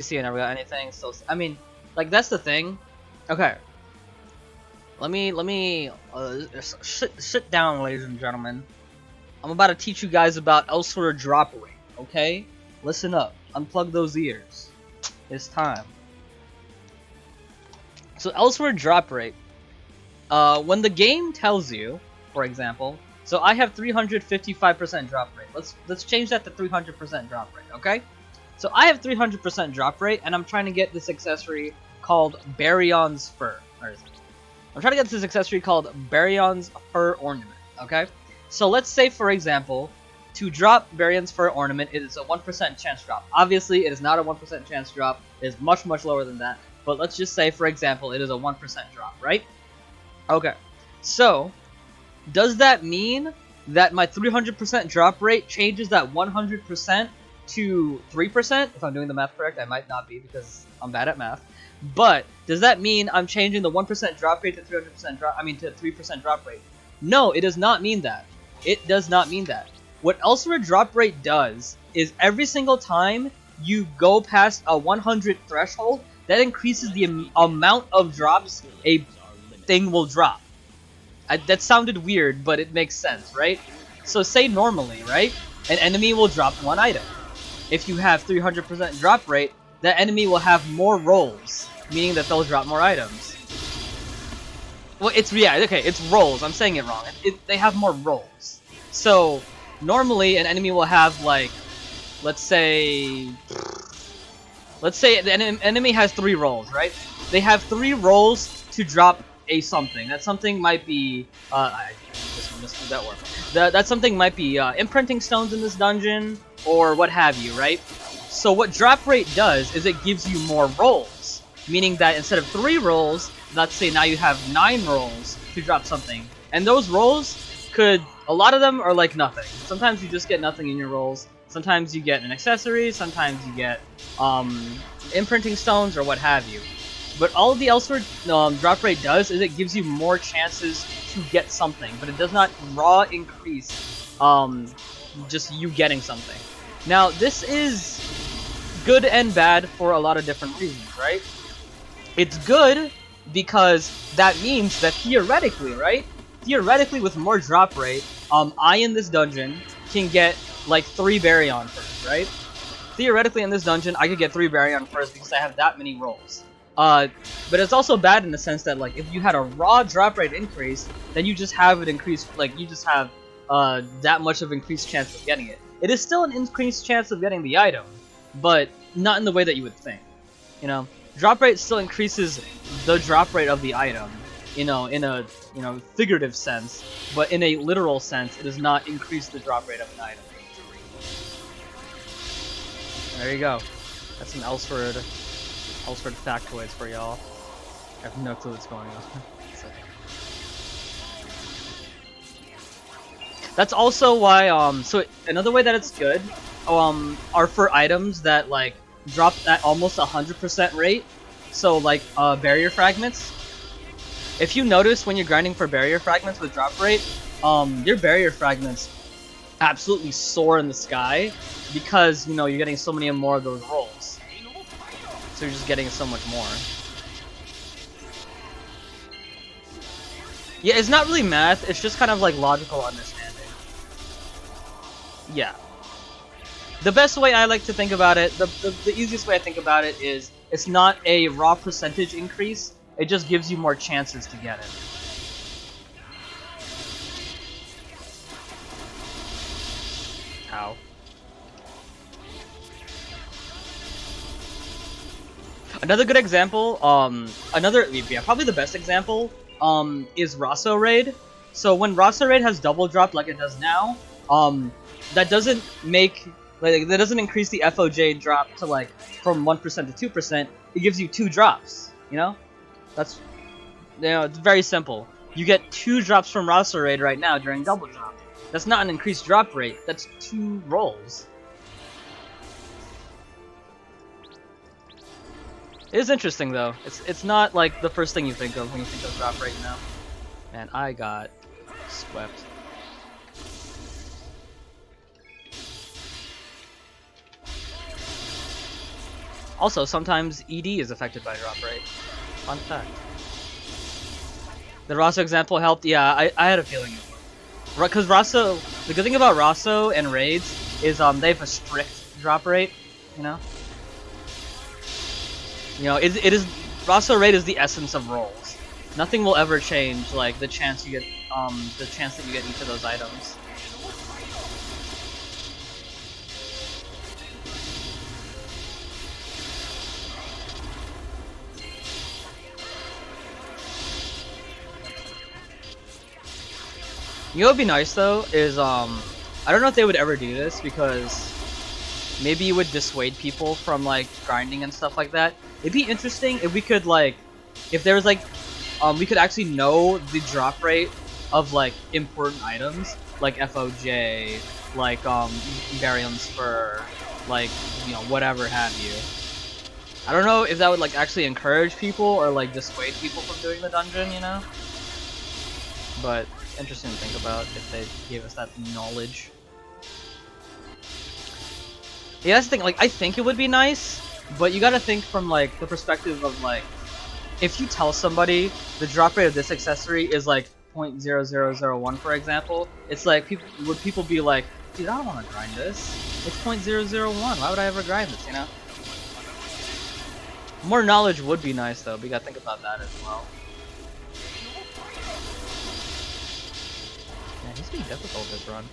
see, I never got anything. So I mean, like that's the thing. Okay, let me sit down, ladies and gentlemen. I'm about to teach you guys about Elsword drop rate. Okay, listen up. Unplug those ears. It's time. So Elsword drop rate. When the game tells you, for example, so I have 355% drop rate. Let's change that to 300% drop rate. Okay. So I have 300% drop rate, and I'm trying to get this accessory called Baryon's Fur. Where is it? I'm trying to get this accessory called Baryon's Fur Ornament, okay? So let's say, for example, to drop Baryon's Fur Ornament, it is a 1% chance drop. Obviously, it is not a 1% chance drop. It is much, much lower than that. But let's just say, for example, it is a 1% drop, right? Okay. So, does that mean that my 300% drop rate changes that 100% to 3%? If I'm doing the math correct, I might not be because I'm bad at math. But does that mean I'm changing the 1% drop rate to 300% drop? I mean to 3% drop rate? No, it does not mean that. It does not mean that. What Elsword drop rate does is every single time you go past a 100 threshold, that increases the amount of drops a thing will drop. That sounded weird, but it makes sense, right? So say normally, right? An enemy will drop one item. If you have 300% drop rate, that enemy will have more rolls, meaning that they'll drop more items. Well, it's rolls. I'm saying it wrong. They have more rolls. So normally an enemy will have like, let's say the enemy has 3 rolls, right? They have 3 rolls to drop a something. That something might be that something might be imprinting stones in this dungeon or what have you, right? So what drop rate does is it gives you more rolls, meaning that instead of 3 rolls, let's say now you have 9 rolls to drop something, and those rolls a lot of them are like nothing. Sometimes you just get nothing in your rolls. Sometimes you get an accessory. Sometimes you get imprinting stones or what have you. But all the Elsword drop rate does is it gives you more chances to get something, but it does not raw increase just you getting something. Now, this is good and bad for a lot of different reasons, right? It's good because that means that theoretically, right? Theoretically, with more drop rate, I in this dungeon can get like 3 Baryon first, right? Theoretically, in this dungeon, I could get 3 Baryon first because I have that many rolls. But it's also bad in the sense that, like, if you had a raw drop rate increase, then you just have it increased, like, you just have that much of increased chance of getting it. It is still an increased chance of getting the item, but not in the way that you would think. You know, drop rate still increases the drop rate of the item, in a figurative sense, but in a literal sense, it does not increase the drop rate of an item. There you go. That's some Elsword factoids for y'all. I have no clue what's going on. That's also why, so another way that it's good, are for items that, like, drop at almost 100% rate. So, like, barrier fragments. If you notice when you're grinding for barrier fragments with drop rate, your barrier fragments absolutely soar in the sky because, you're getting so many more of those rolls. So you're just getting so much more. Yeah, it's not really math, it's just kind of like logical understanding. Yeah. The best way I like to think about it, the easiest way I think about it is, it's not a raw percentage increase, it just gives you more chances to get it. How? Another good example, probably the best example, is Rosso Raid. So when Rosso Raid has double drop like it does now, that doesn't increase the FOJ drop to, like, from 1% to 2%. It gives you 2 drops. That's, it's very simple. You get 2 drops from Rosso Raid right now during double drop. That's not an increased drop rate. That's 2 rolls. It is interesting though. It's not like the first thing you think of when you think of drop rate now. Man, I got swept. Also, sometimes ED is affected by drop rate. Fun fact. The Rosso example helped? Yeah, I had a feeling it would. Because Rosso, the good thing about Rosso and raids is they have a strict drop rate, you know? You know, it is, Rosso raid is the essence of rolls. Nothing will ever change, like, the chance you get, the chance that you get each of those items. You know what would be nice though is I don't know if they would ever do this because maybe it would dissuade people from like grinding and stuff like that. It'd be interesting if we could like if there was like we could actually know the drop rate of like important items like FOJ, like Baryon Spur, like you know whatever have you. I don't know if that would like actually encourage people or like dissuade people from doing the dungeon, you know? But interesting to think about if they gave us that knowledge. Yeah, that's the thing, like, I think it would be nice, but you gotta think from, like, the perspective of, like, if you tell somebody the drop rate of this accessory is, like, 0.0001, for example, it's like, would people be like, dude, I don't want to grind this. It's 0.001, why would I ever grind this, you know? More knowledge would be nice, though, but you gotta think about that as well. Yeah, he's being difficult this run.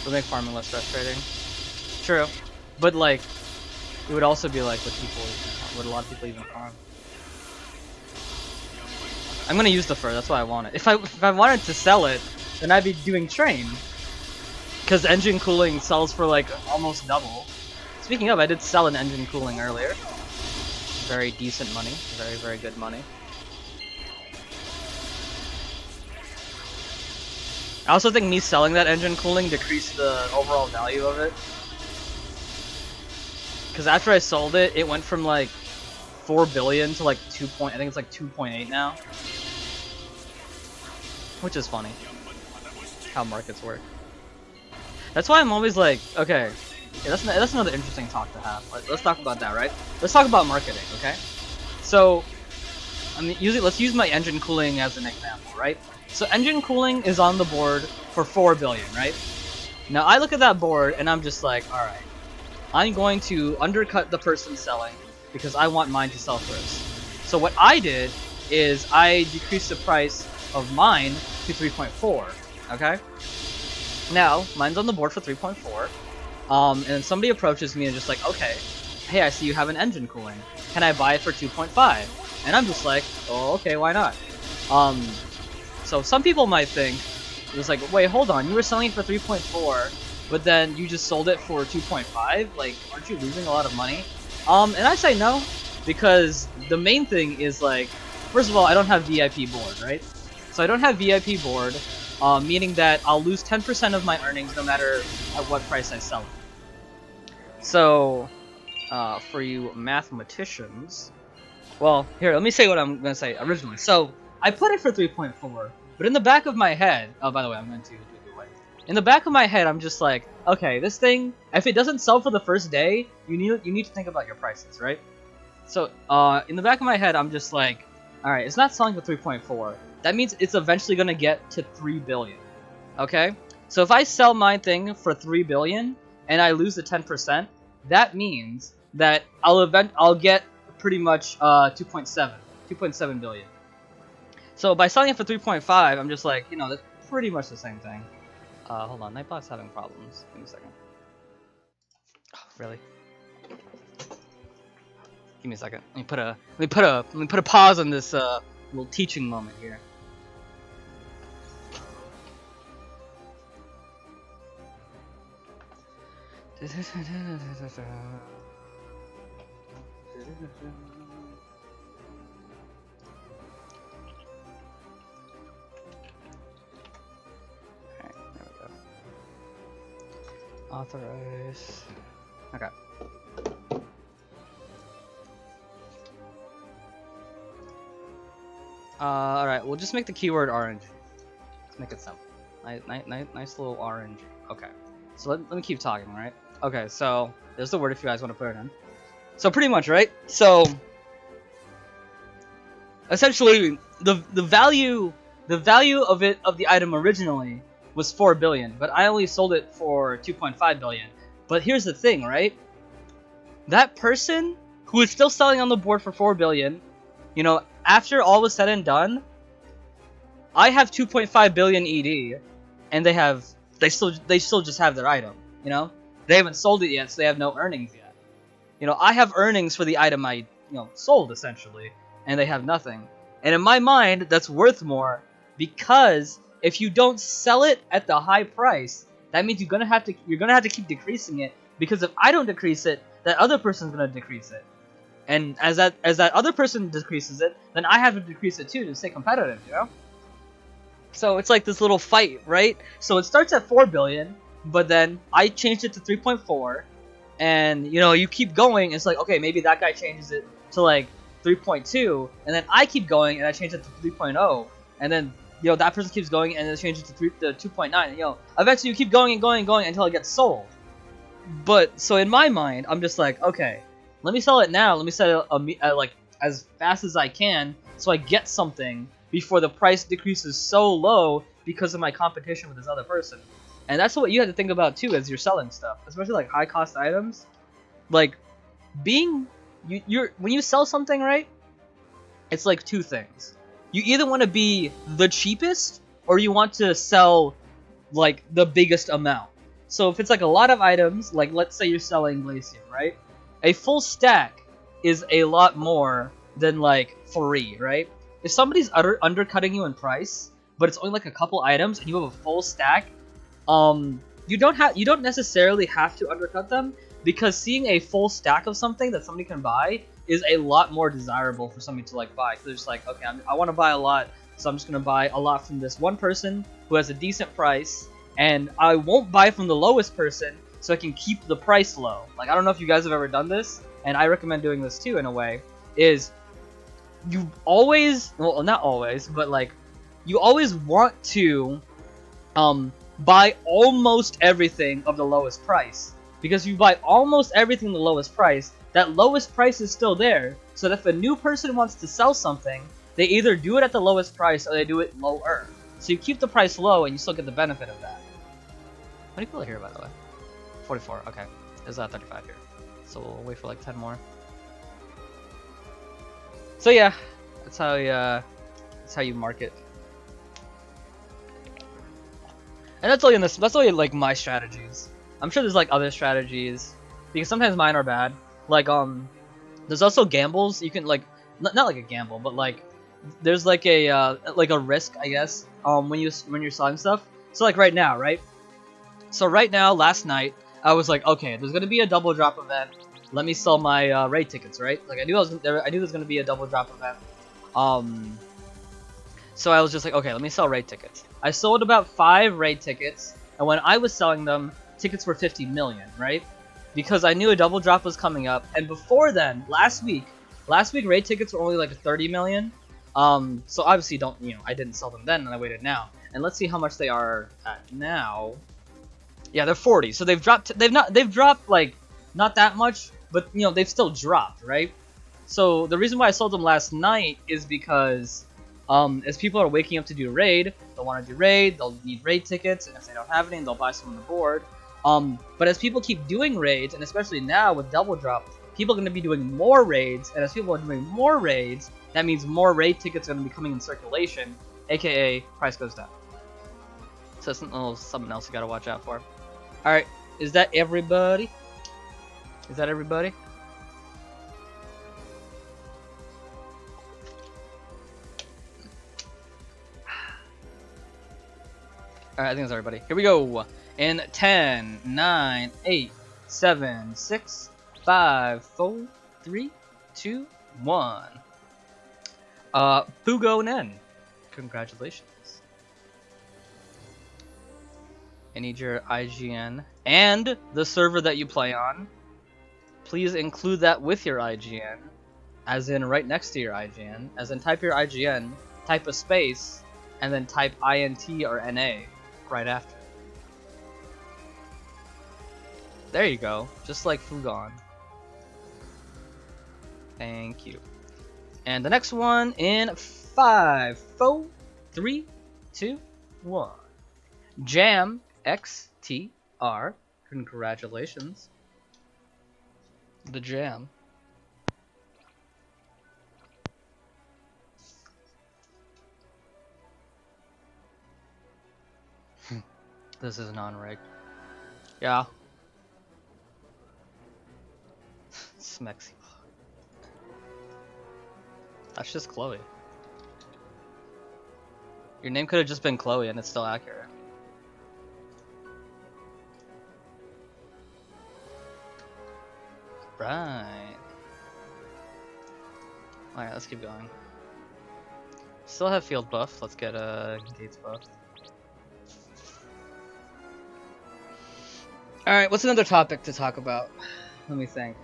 Would make farming less frustrating. True, but like, it would also be like what people, what a lot of people even farm. I'm gonna use the fur. That's why I want it. If I wanted to sell it, then I'd be doing train. Because engine cooling sells for like almost double. Speaking of, I did sell an engine cooling earlier. Very decent money. Very, very good money. I also think me selling that engine cooling decreased the overall value of it. Because after I sold it, it went from like 4 billion to like I think it's like 2.8 now. Which is funny. How markets work. That's why I'm always like, okay, yeah, that's another interesting talk to have. Let's talk about that, right? Let's talk about marketing, okay? So, I mean, let's use my engine cooling as an example, right? So engine cooling is on the board for 4 billion, right? Now I look at that board and I'm just like, alright, I'm going to undercut the person selling because I want mine to sell first. So what I did is I decreased the price of mine to 3.4, okay? Now, mine's on the board for 3.4, and then somebody approaches me and just like, okay, hey, I see you have an engine cooling. Can I buy it for 2.5? And I'm just like, oh, okay, why not? So some people might think, it was like, wait, hold on, you were selling it for 3.4, but then you just sold it for 2.5? Like, aren't you losing a lot of money? And I say no, because the main thing is like, first of all, I don't have VIP board, right? So I don't have VIP board, meaning that I'll lose 10% of my earnings no matter at what price I sell it. So, for you mathematicians, well, here, let me say what I'm going to say originally. So, I put it for 3.4, but in the back of my head, oh, by the way, I'm going to do it away. In the back of my head, I'm just like, okay, this thing, if it doesn't sell for the first day, you need to think about your prices, right? So, in the back of my head, I'm just like, alright, it's not selling for 3.4. That means it's eventually going to get to 3 billion. Okay? So if I sell my thing for 3 billion and I lose the 10%, that means that I'll get pretty much 2.7 billion. So by selling it for 3.5, I'm just like, you know, that's pretty much the same thing. Hold on, Nightbot's having problems. Give me a second. Oh, really? Give me a second. Let me put a pause on this little teaching moment here. Alright, there we go. Authorize. Okay. Alright, we'll just make the keyword orange. Let's make it simple. Nice little orange. Okay. So let me keep talking, right? Okay, so there's the word if you guys want to put it in. So pretty much, right? So essentially the value of the item originally was 4 billion, but I only sold it for 2.5 billion. But here's the thing, right? That person who is still selling on the board for 4 billion, you know, after all was said and done, I have 2.5 billion ED, and they still just have their item. You know, they haven't sold it yet, so they have no earnings yet. You know, I have earnings for the item I sold essentially, and they have nothing. And in my mind, that's worth more, because if you don't sell it at the high price, that means you're gonna have to keep decreasing it, because if I don't decrease it, that other person's gonna decrease it. And as that other person decreases it, then I have to decrease it too to stay competitive, you know? So it's like this little fight, right? So it starts at 4 billion, but then I changed it to 3.4, and you keep going. It's like, okay, maybe that guy changes it to like 3.2, and then I keep going and I change it to 3.0, and then that person keeps going and then changes it to 2.9. Eventually you keep going and going and going until it gets sold. But so in my mind, I'm just like, okay, let me sell it now. Let me sell it like as fast as I can, so I get something before the price decreases so low because of my competition with this other person. And that's what you have to think about too as you're selling stuff, especially like high cost items. Like when you sell something, right? It's like two things. You either want to be the cheapest, or you want to sell like the biggest amount. So if it's like a lot of items, like let's say you're selling Glacium, right? A full stack is a lot more than like 3, right? If somebody's undercutting you in price, but it's only like a couple items and you have a full stack, you don't necessarily have to undercut them, because seeing a full stack of something that somebody can buy is a lot more desirable for somebody to like buy. So they're just like, okay, I want to buy a lot, so I'm just gonna buy a lot from this one person who has a decent price, and I won't buy from the lowest person so I can keep the price low. Like, I don't know if you guys have ever done this, and I recommend doing this too in a way, is you always, well, not always, but like, you always want to buy almost everything of the lowest price. Because if you buy almost everything the lowest price, that lowest price is still there, so that if a new person wants to sell something, they either do it at the lowest price or they do it lower. So you keep the price low and you still get the benefit of that. How many people are here, by the way? 44, okay. There's 35 here. So we'll wait for like 10 more. So yeah, that's how you market. And that's only like my strategies. I'm sure there's like other strategies, because sometimes mine are bad. Like there's also gambles. You can like not like a gamble, but like there's like a risk, I guess. When you're selling stuff. So like right now, right? So right now, last night, I was like, okay, there's gonna be a double drop event. Let me sell my raid tickets, right? Like I knew there's gonna be a double drop event. So I was just like, okay, let me sell raid tickets. I sold about 5 raid tickets, and when I was selling them, tickets were 50 million, right? Because I knew a double drop was coming up, and before then, last week raid tickets were only like 30 million. So obviously I didn't sell them then, and I waited now. And let's see how much they are at now. Yeah, they're 40. So they've dropped like not that much, but they've still dropped, right? So the reason why I sold them last night is because as people are waking up to do raid, they'll want to do raid, they'll need raid tickets, and if they don't have any, they'll buy some on the board. But as people keep doing raids, and especially now with double drop, people are going to be doing more raids, and as people are doing more raids, that means more raid tickets are going to be coming in circulation, aka price goes down. So that's something else you got to watch out for. Alright, is that everybody? Is that everybody? Alright, I think that's everybody. Here we go. In 10, 9, 8, 7, 6, 5, 4, 3, 2, 1. Fugo Nen. Congratulations. I need your IGN and the server that you play on. Please include that with your IGN, as in right next to your IGN, as in type your IGN type a space, and then type INT or NA right after. There you go, just like Fugon. Thank you. And the next one in 5, 4, 3, 2, 1. Jam XTR. Congratulations. The Jam. This is non-rigged. Yeah. Smexy. That's just Chloe. Your name could have just been Chloe and it's still accurate. Right. Alright, let's keep going. Still have field buff. Let's get Gates buff. Alright, what's another topic to talk about? Let me think.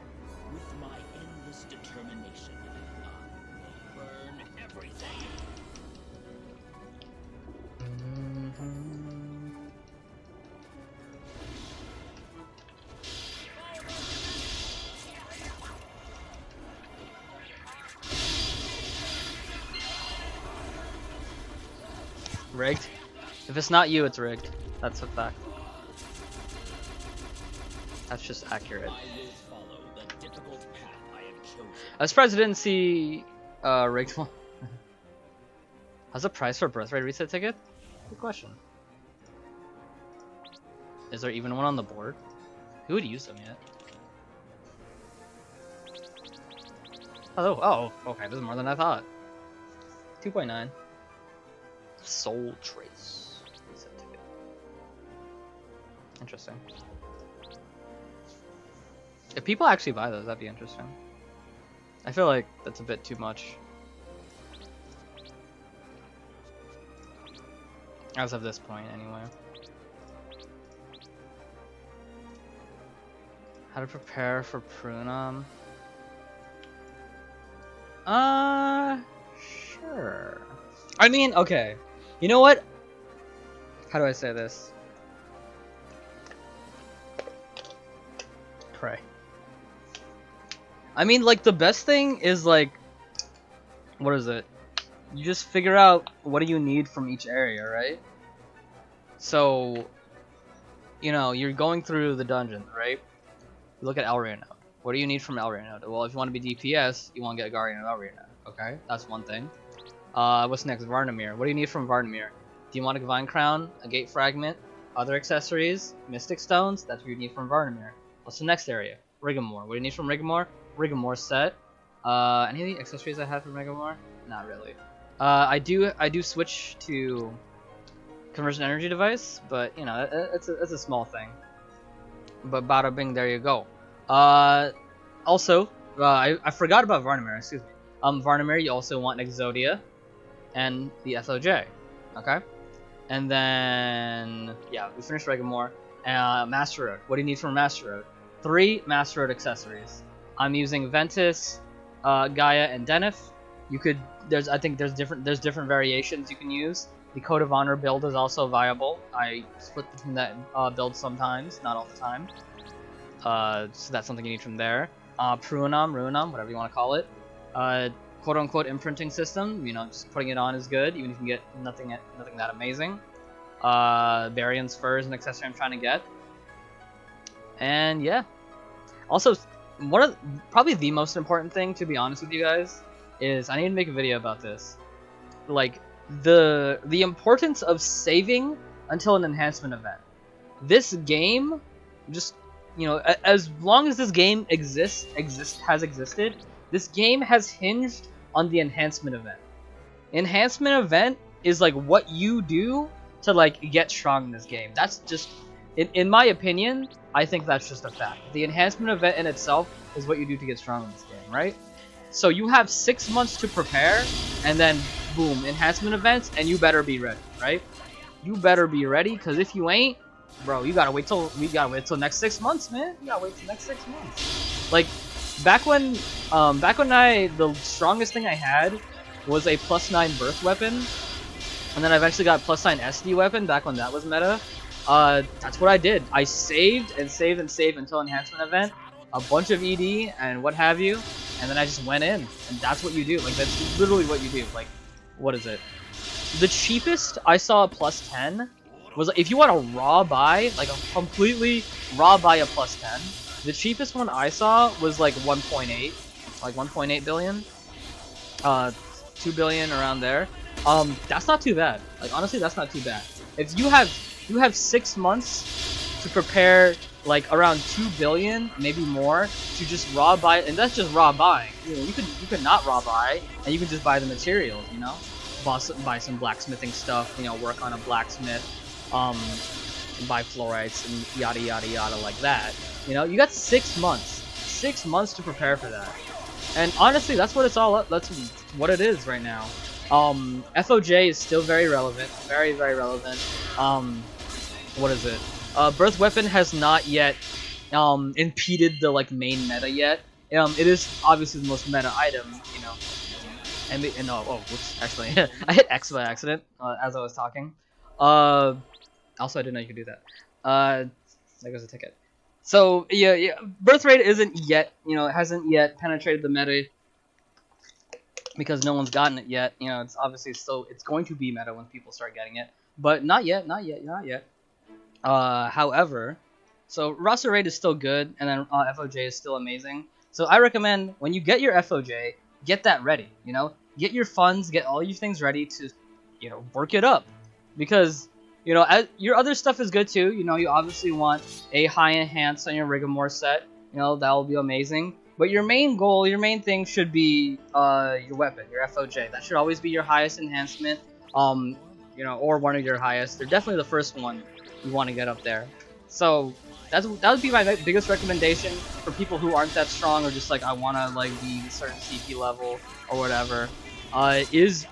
With my endless determination, I will burn everything. Rigged? If it's not you, it's rigged. That's a fact. That's just accurate. I will follow the difficult path I have chosen. I was surprised I didn't see rigged one. How's the price for birthright reset ticket? Good question. Is there even one on the board? Who would use them yet? Oh, okay, this is more than I thought. 2.9. Soul Trace reset ticket. Interesting. If people actually buy those, that'd be interesting. I feel like that's a bit too much. As of this point, anyway. How to prepare for Prunum? Sure. I mean, okay. You know what? How do I say this? Pray. I mean, like, the best thing is, like, what is it? You just figure out what do you need from each area, right? So, you know, you're going through the dungeon, right? You look at Elrond. What do you need from Elrond? Well, if you want to be DPS, you want to get a Guardian of Elrond. Okay, that's one thing. What's next? Varnamir. What do you need from Varnamir? Do you want a Divine Crown, a Gate Fragment, other accessories, Mystic Stones? That's what you need from Varnamir. What's the next area? Riggamore. What do you need from Riggamore? Riggamore set. Any of the accessories I have from Riggamore? Not really. I do switch to Conversion Energy Device, but you know, it's a small thing. But bada bing, there you go. Also, I forgot about Varnamir. Excuse me. Varnamir, you also want Exodia and the FOJ. Okay. And then yeah, we finished Riggamore. Master Road. What do you need from Master Road? 3 Master Road accessories. I'm using Ventus, Gaia, and Denif. You could I think there's different variations you can use. The Code of Honor build is also viable. I split between that build sometimes, not all the time. So that's something you need from there. Ruinum, whatever you want to call it. Quote-unquote imprinting system. You know, just putting it on is good, even if you can get nothing that amazing. Baryon's Fur is an accessory I'm trying to get. And yeah. Also, probably the most important thing, to be honest with you guys, is I need to make a video about this. Like, the importance of saving until an enhancement event. This game, just, you know, as long as this game has existed, this game has hinged on the enhancement event. Enhancement event is like what you do to like get strong in this game. That's just, in my opinion, I think that's just a fact. The enhancement event in itself is what you do to get strong in this game, right? So you have 6 months to prepare, and then boom, enhancement events, and you better be ready, right? You better be ready, because if you ain't, bro, we gotta wait till next 6 months, man. You gotta wait till next 6 months. Like, back when the strongest thing I had was a +9 burst weapon, and then I eventually got +9 SD weapon back when that was meta. That's what I did. I saved and saved and saved until enhancement event, a bunch of ED and what have you, and then I just went in, and that's what you do. Like, that's literally what you do. Like, what is it? The cheapest I saw a +10 was, like, if you want a raw buy, like a completely raw buy a +10, the cheapest one I saw was like 1.8, like 1.8 billion, 2 billion around there. That's not too bad. Like, honestly, that's not too bad. If you have 6 months to prepare, like around 2 billion, maybe more, to just raw buy, and that's just raw buying. You know, you could not raw buy, and you can just buy the materials. You know, buy some blacksmithing stuff. You know, work on a blacksmith. Buy fluorites and yada yada yada like that. You know, you got 6 months. 6 months to prepare for that. And honestly, that's what it's all up. That's what it is right now. FOJ is still very relevant. Very, very relevant. What is it? Birth Weapon has not yet impeded the like main meta yet. It is obviously the most meta item, you know. And whoops, actually, I hit X by accident as I was talking. Also, I didn't know you could do that. There goes a ticket. So yeah, birth rate isn't yet, you know, it hasn't yet penetrated the meta because no one's gotten it yet. You know, it's obviously still, it's going to be meta when people start getting it, but not yet. However, so roster rate is still good, and then FOJ is still amazing. So I recommend when you get your FOJ, get that ready. You know, get your funds, get all your things ready to, you know, work it up, because, you know, your other stuff is good too. You know, you obviously want a high enhance on your Rigor set. You know, that will be amazing. But your main goal, your main thing should be your weapon, your FOJ. That should always be your highest enhancement. You know, or one of your highest. They're definitely the first one you want to get up there. So that would be my biggest recommendation for people who aren't that strong, or just like, I want to like be a certain CP level or whatever. Is,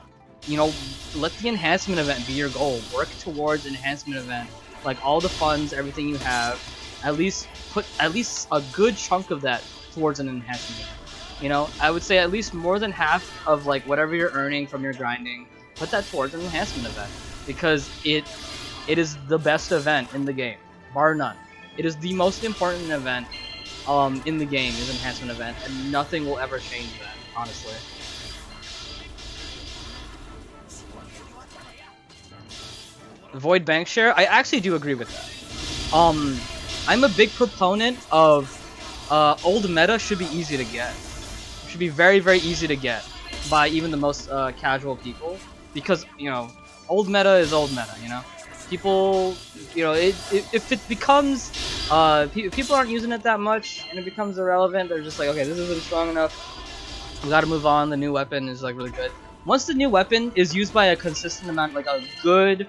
you know, let the enhancement event be your goal. Work towards enhancement event. Like, all the funds, everything you have, at least put at least a good chunk of that towards an enhancement event. You know, I would say at least more than half of like whatever you're earning from your grinding, put that towards an enhancement event, because it is the best event in the game, bar none. It is the most important event in the game, is enhancement event, and nothing will ever change that, honestly. Void bank share, I actually do agree with that. I'm a big proponent of old meta should be easy to get. It should be very, very easy to get by even the most casual people, because, you know, old meta is old meta, you know? People, you know, if it becomes, people aren't using it that much, and it becomes irrelevant, they're just like, okay, this isn't strong enough, we gotta move on, the new weapon is like really good. Once the new weapon is used by a consistent amount, like a good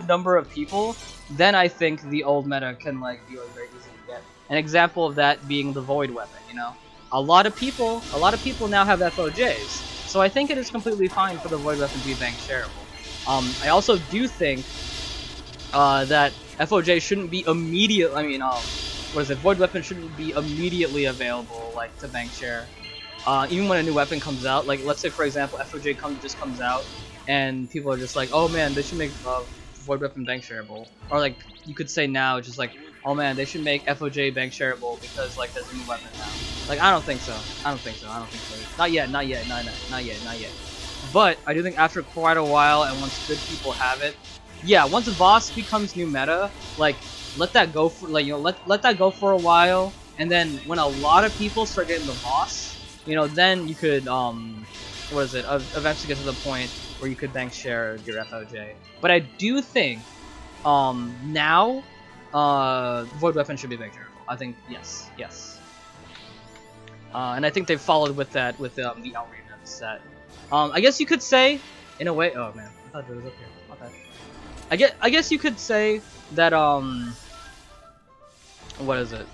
number of people, then I think the old meta can like be like very easy to get. An example of that being the void weapon, you know? A lot of people now have FOJs, so I think it is completely fine for the void weapon to be bank shareable. I also do think that FOJ shouldn't be immediate. I mean, what is it? Void weapon shouldn't be immediately available, like, to bank share. Even when a new weapon comes out, like, let's say for example, FOJ just comes out, and people are just like, oh man, they should make void weapon bank shareable. Or like, you could say now, just like, oh man, they should make FOJ bank shareable because like there's a new weapon now. Like, I don't think so. Not yet. But I do think after quite a while, and once good people have it, yeah, once a boss becomes new meta, like, let that go for, like, you know, let that go for a while, and then when a lot of people start getting the boss, you know, then you could what is it? Eventually get to the point where you could bank share your FOJ. But I do think now void weapon should be bank shareable. I think yes. And I think they followed with that with the Arena set. I guess you could say, in a way. Oh man, I thought it was up here. Okay. I guess you could say that what is it?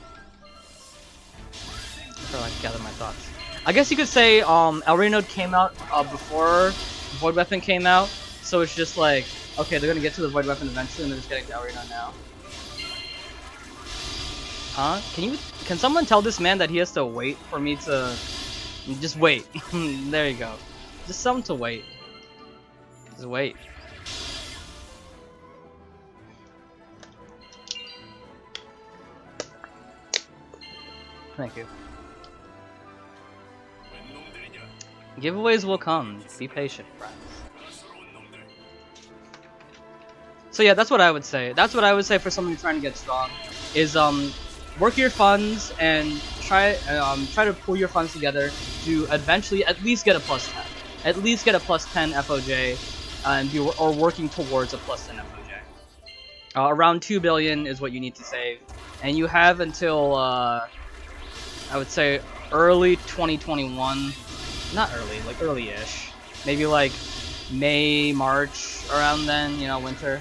I'm trying to gather my thoughts. I guess you could say El Reno came out before Void Weapon came out, so it's just like, okay, they're gonna get to the Void Weapon eventually, and they're just getting to El Reno now. Huh? Can someone tell this man that he has to wait for me to just wait? There you go. Just tell them to wait. Just wait. Thank you. Giveaways will come. Be patient, friends. So yeah, that's what I would say. That's what I would say for someone who's trying to get strong. Is work your funds and try to pull your funds together to eventually at least get a plus 10. At least get a plus 10 FOJ, and or working towards a plus 10 FOJ. Around 2 billion is what you need to save, and you have until I would say early 2021. Not early, like early-ish. Maybe like May, March, around then, you know, winter.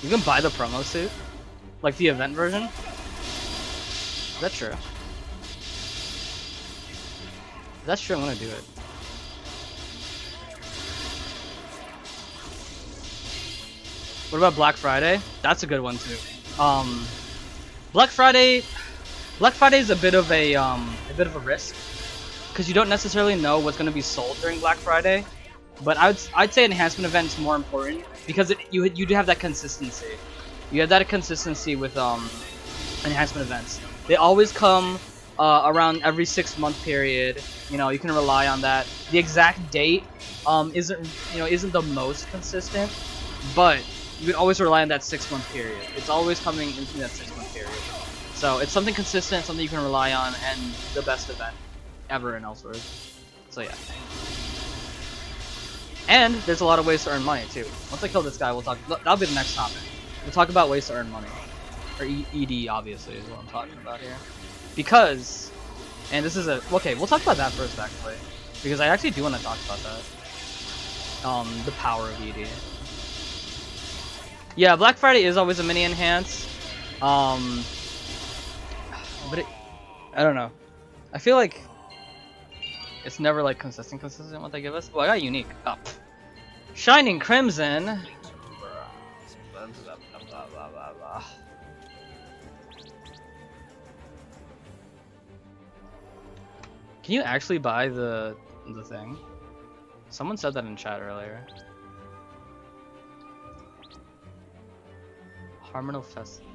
You can buy the promo suit? Like the event version? Is that true? If that's true, I'm gonna do it. What about Black Friday? That's a good one too. Black Friday is a bit of a risk because you don't necessarily know what's gonna be sold during Black Friday. But I'd say enhancement event is more important because you do have that consistency. You have that consistency with enhancement events. They always come around every 6-month period. You know, you can rely on that. The exact date isn't the most consistent, but you can always rely on that 6-month period. It's always coming into that 6-month period. So it's something consistent, something you can rely on, and the best event ever in Elsword. So yeah. And there's a lot of ways to earn money too. Once I kill this guy, we'll talk. That'll be the next topic. We'll talk about ways to earn money, or ED obviously is what I'm talking about here. Because, and this is okay. We'll talk about that first actually, because I actually do want to talk about that. The power of ED. Yeah, Black Friday is always a mini enhance. But I don't know. I feel like it's never like consistent what they give us. Oh, I got unique. Oh. Shining Crimson. Can you actually buy the thing? Someone said that in chat earlier. Harmonal Festival.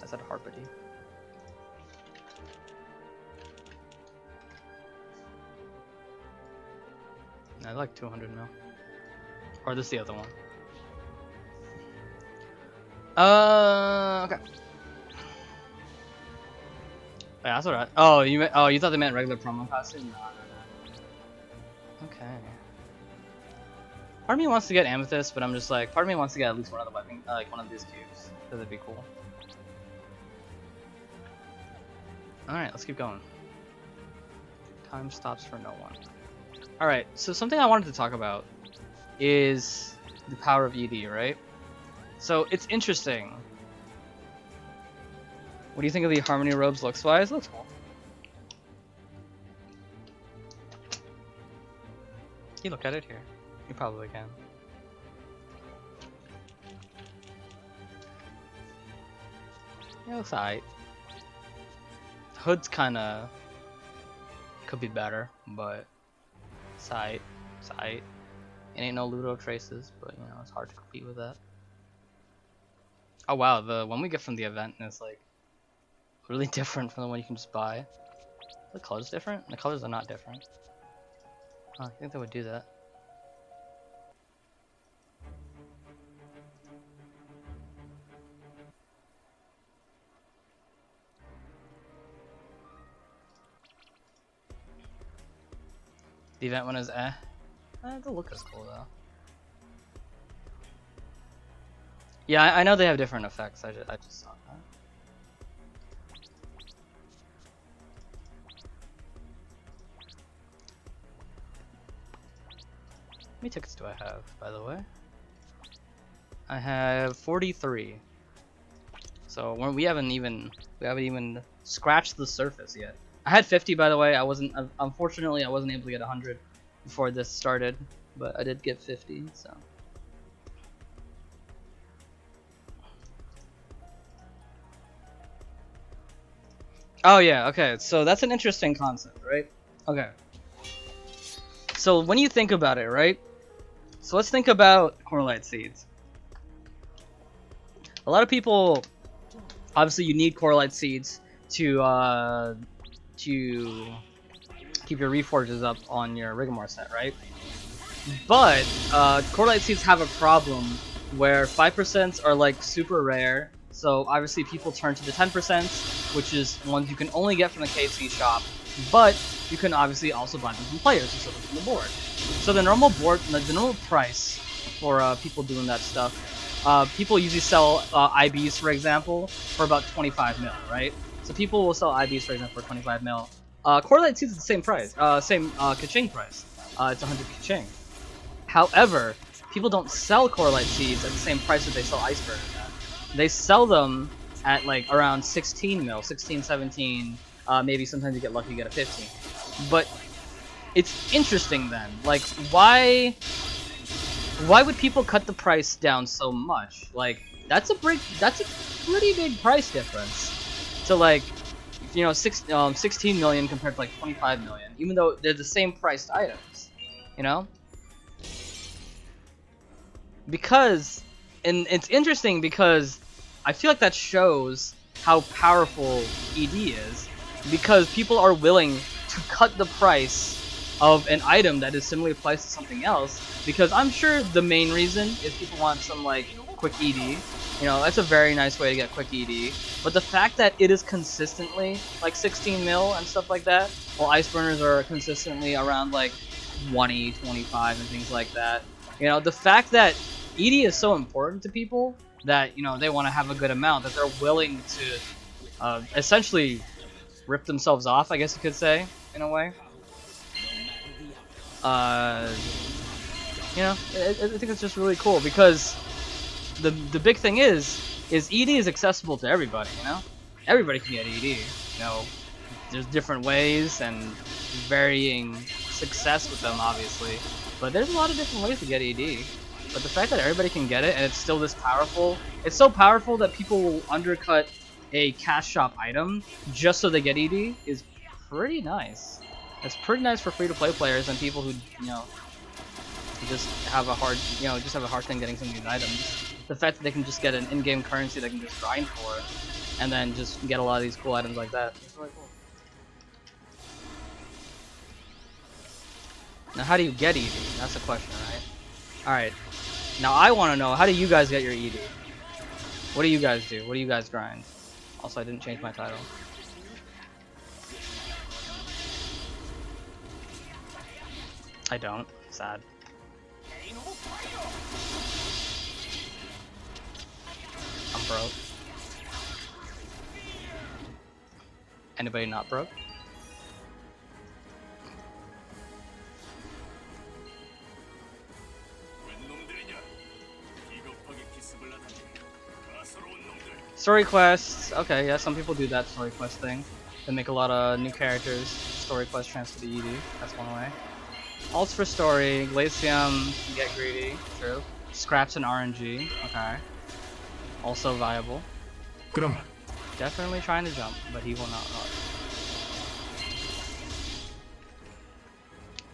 I said Harpity. I like 200 mil. Or this is the other one. Okay. Yeah, that's alright. Oh, you thought they meant regular promo costume? No. Okay. Part of me wants to get Amethyst, but I'm just like, part of me wants to get at least one of the weapon, like one of these cubes. That'd be cool. Alright, let's keep going. Time stops for no one. Alright, so something I wanted to talk about is the power of ED, right? So it's interesting. What do you think of the Harmony robes looks-wise? Looks cool. Can you look at it here? You probably can. Yeah, it looks alright. Hood's kinda could be better, but it's alright. It's alright. It ain't no Ludo traces, but you know, it's hard to compete with that. Oh wow, the one we get from the event is like really different from the one you can just buy. The color's different? The colors are not different. Oh, I think they would do that. The event one is the look is cool though. Yeah, I know they have different effects. I just saw that. How many tickets do I have, by the way? I have 43. So we haven't even scratched the surface yet. I had 50, by the way. I wasn't unfortunately I wasn't able to get 100 before this started, but I did get 50. So. Oh yeah, okay. So that's an interesting concept, right? Okay. So when you think about it, right? So let's think about coralite seeds. A lot of people, obviously, you need coralite seeds to keep your reforges up on your Rigmore set, right? But coralite seeds have a problem where 5% are like super rare. So obviously people turn to the 10%, which is ones you can only get from the KC shop. But you can obviously also buy them from players instead of from the board. So the normal price for people doing that stuff, people usually sell IBs, for example, for about 25 mil, right? So people will sell IBs, for example, for 25 mil. Coralite seeds is the same price, same Kaching price. It's 100 Kaching. However, people don't sell coralite seeds at the same price that they sell iceberg at. They sell them at like around 16 mil, 16, 17, maybe sometimes you get lucky, you get a 15. But it's interesting then, like why would people cut the price down so much? Like that's a pretty big price difference. So like, you know, 16 million compared to like 25 million, even though they're the same priced items, you know? Because, and it's interesting because I feel like that shows how powerful ED is, because people are willing to cut the price of an item that is similarly priced to something else, because I'm sure the main reason is people want some like quick ED. You know, that's a very nice way to get quick ED. But the fact that it is consistently like 16 mil and stuff like that, while ice burners are consistently around like 20, 25 and things like that. You know, the fact that ED is so important to people that, you know, they want to have a good amount, that they're willing to essentially rip themselves off, I guess you could say, in a way. You know, I think it's just really cool, because the big thing is ED is accessible to everybody, you know? Everybody can get ED, you know? There's different ways and varying success with them, obviously. But there's a lot of different ways to get ED. But the fact that everybody can get it and it's still this powerful, it's so powerful that people will undercut a cash shop item just so they get ED is pretty nice. It's pretty nice for free-to-play players and people who, you know, just have a hard, you know, just have a hard time getting some of these items. The fact that they can just get an in-game currency they can just grind for, and then just get a lot of these cool items like that. It's really cool. Now, how do you get ED? That's the question, right? Alright. Now, I want to know, how do you guys get your ED? What do you guys do? What do you guys grind? Also, I didn't change my title. I don't. Sad. I'm broke. Anybody not broke? Story quests. Okay, yeah, some people do that story quest thing. They make a lot of new characters. Story quest transfer to ED. That's one way. Elsword Story, Glacium, get greedy. True. Scraps and RNG. Okay. Also viable. 그럼 Definitely trying to jump, but he will not run.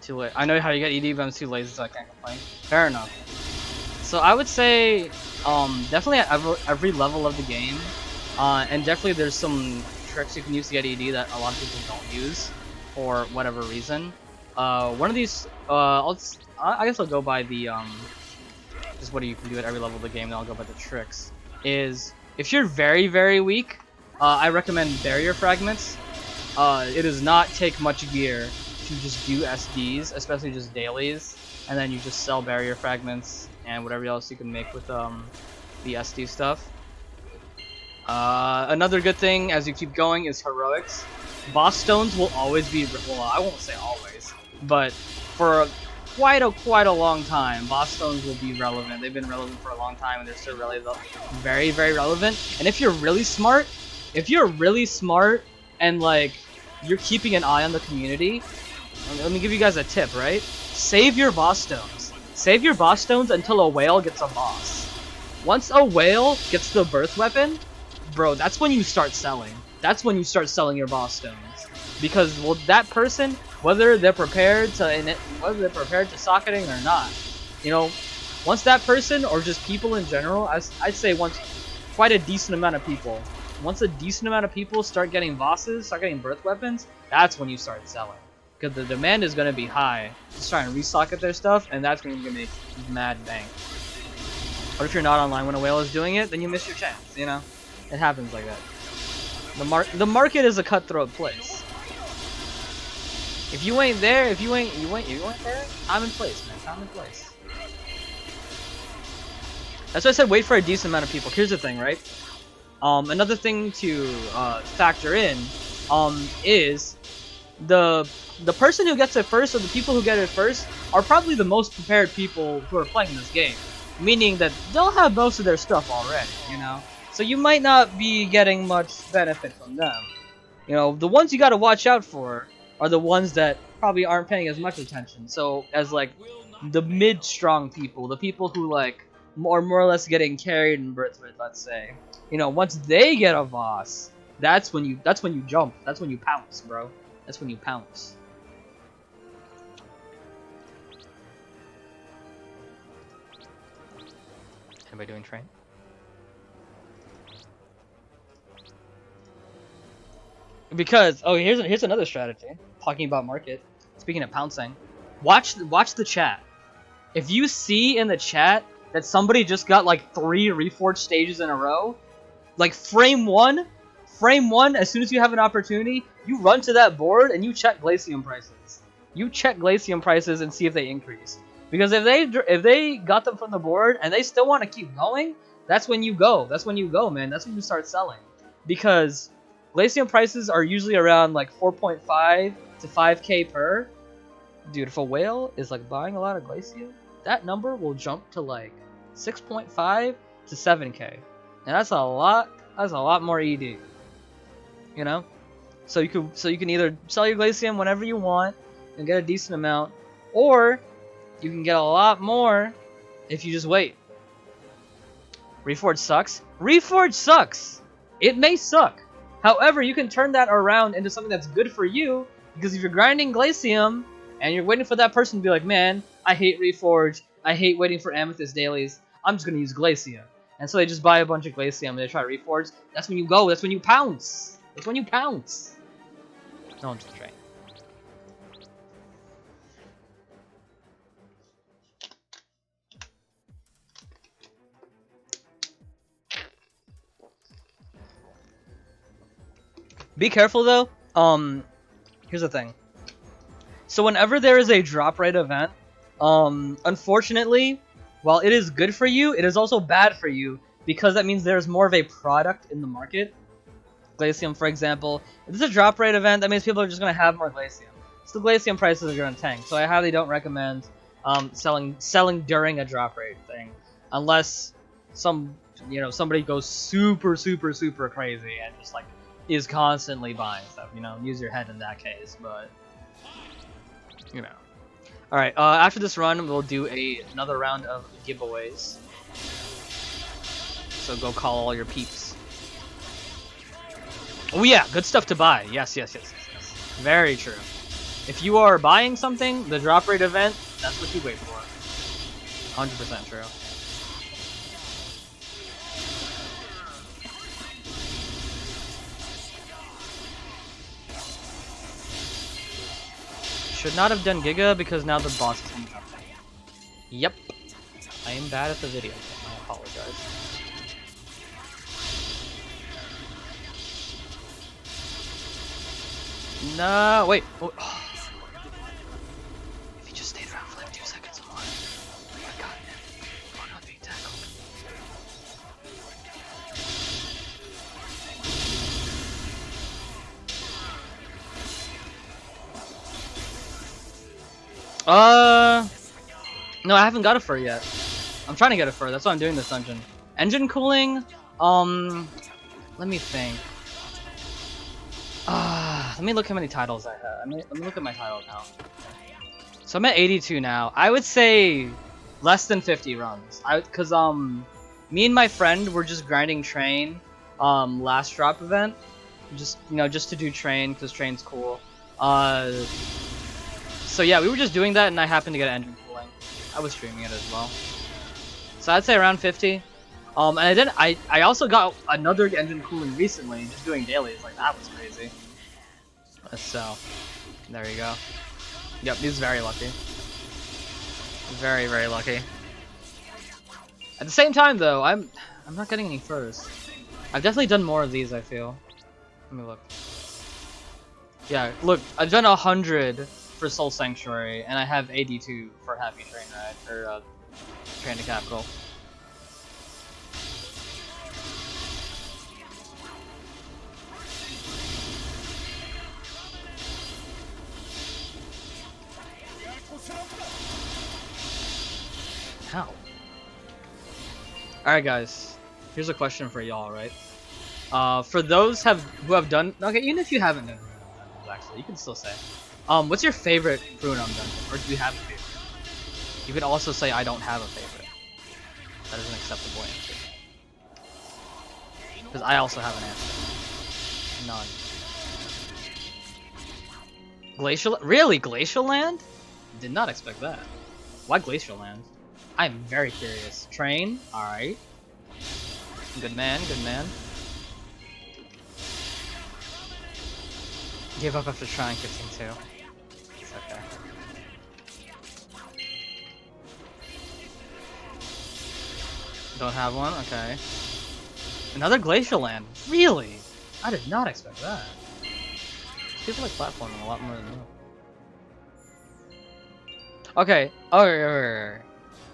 Too late. I know how you get ED, but I'm too lazy, so I can't complain. Fair enough. So I would say, definitely at every level of the game, and definitely there's some tricks you can use to get ED that a lot of people don't use, for whatever reason. One of these, I guess I'll go by the, just what you can do at every level of the game, then I'll go by the tricks, is, if you're very, very weak, I recommend barrier fragments. It does not take much gear to just do SDs, especially just dailies, and then you just sell barrier fragments and whatever else you can make with the SD stuff. Another good thing as you keep going is heroics. Boss stones will always be, well, I won't say always, but for quite a long time, boss stones will be relevant. They've been relevant for a long time, and they're still really very relevant. And if you're really smart, and like you're keeping an eye on the community, let me give you guys a tip, right? Save your boss stones. Save your boss stones until a whale gets a boss. Once a whale gets the birth weapon, bro, that's when you start selling. That's when you start selling your boss stones. Because, well, that person, whether they're prepared to socketing or not, you know, once that person, or just people in general, I'd say once quite a decent amount of people, once a decent amount of people start getting bosses, start getting birth weapons, that's when you start selling. Because the demand is going to be high. Just try and resocket their stuff, and that's when you're going to make mad bank. But if you're not online when a whale is doing it, then you miss your chance, you know? It happens like that. The market is a cutthroat place. If you ain't there, you ain't there, time and place, man. Time and place. That's why I said wait for a decent amount of people. Here's the thing, right? Another thing to factor in is the person who gets it first, or the people who get it first, are probably the most prepared people who are playing this game. Meaning that they'll have most of their stuff already, you know? So you might not be getting much benefit from them. You know, the ones you gotta watch out for are the ones that probably aren't paying as much attention. So, as like, the mid-strong people, the people who like, more or less getting carried in birth rate, let's say. You know, once they get a boss, that's when you jump. That's when you pounce, bro. That's when you pounce. Anybody doing train? Because here's another strategy. Talking about market. Speaking of pouncing, watch the chat. If you see in the chat that somebody just got like 3 reforged stages in a row, like frame one, as soon as you have an opportunity, you run to that board and you check Glacium prices. You check Glacium prices and see if they increase. Because if they got them from the board and they still want to keep going, that's when you go. That's when you go, man. That's when you start selling. Because Glacium prices are usually around like 4.5 to 5k per. Dude, if a whale is like buying a lot of Glacium, that number will jump to like 6.5 to 7k. And that's a lot more ED. You know? So you can either sell your Glacium whenever you want and get a decent amount, or you can get a lot more if you just wait. Reforge sucks. Reforge sucks! It may suck. However, you can turn that around into something that's good for you, because if you're grinding Glacium and you're waiting for that person to be like, man, I hate Reforge, I hate waiting for Amethyst dailies, I'm just gonna use Glacium. And so they just buy a bunch of Glacium and they try to Reforge. That's when you go, that's when you pounce. That's when you pounce. No one's train. Be careful though. Here's the thing. So whenever there is a drop rate event, unfortunately, while it is good for you, it is also bad for you, because that means there's more of a product in the market. Glacium, for example, if it's a drop rate event, that means people are just gonna have more Glacium. So the Glacium prices are gonna tank. So I highly don't recommend selling during a drop rate thing, unless somebody goes super crazy and just like is constantly buying stuff. You know, use your head in that case, but you know. All right. After this run, we'll do another round of giveaways. So go call all your peeps. Oh yeah, good stuff to buy. Yes. Very true. If you are buying something, the drop rate event, that's what you wait for. 100% true. Should not have done Giga because now the boss is coming up. Yep. I am bad at the video. I apologize. No, wait. Oh. If he just stayed around for like 2 seconds more, I got him. Oh, not being tackled. No, I haven't got a fur yet. I'm trying to get a fur. That's why I'm doing this dungeon. Engine cooling. Let me think. Let me look how many titles I have. Let me look at my title now. So I'm at 82 now. I would say less than 50 runs. Cause me and my friend were just grinding train last drop event. Just just to do train because train's cool. So yeah, we were just doing that and I happened to get engine cooling. I was streaming it as well. So I'd say around 50. And I also got another engine cooling recently, just doing dailies. Like that was crazy. So there you go. Yep, he's very lucky. Very, very lucky. At the same time though, I'm not getting any furs. I've definitely done more of these, I feel. Let me look. Yeah, look, I've done 100 for Soul Sanctuary, and I have 82 for Happy Train Ride, or Train to Capital. How? Alright guys, here's a question for y'all, right? For those who have done, okay, even if you haven't done actually, you can still say. What's your favorite Brunom dungeon, or do you have a favorite? You could also say I don't have a favorite. That is an acceptable answer. Because I also have an answer. None. Glacial? Really? Glacial Land? Did not expect that. Why Glacial Land? I'm very curious. Train? Alright. Good man, good man. Give up after trying 15-2. It's okay. Don't have one? Okay. Another Glacial Land? Really? I did not expect that. People like platforming a lot more than me. Okay. Okay.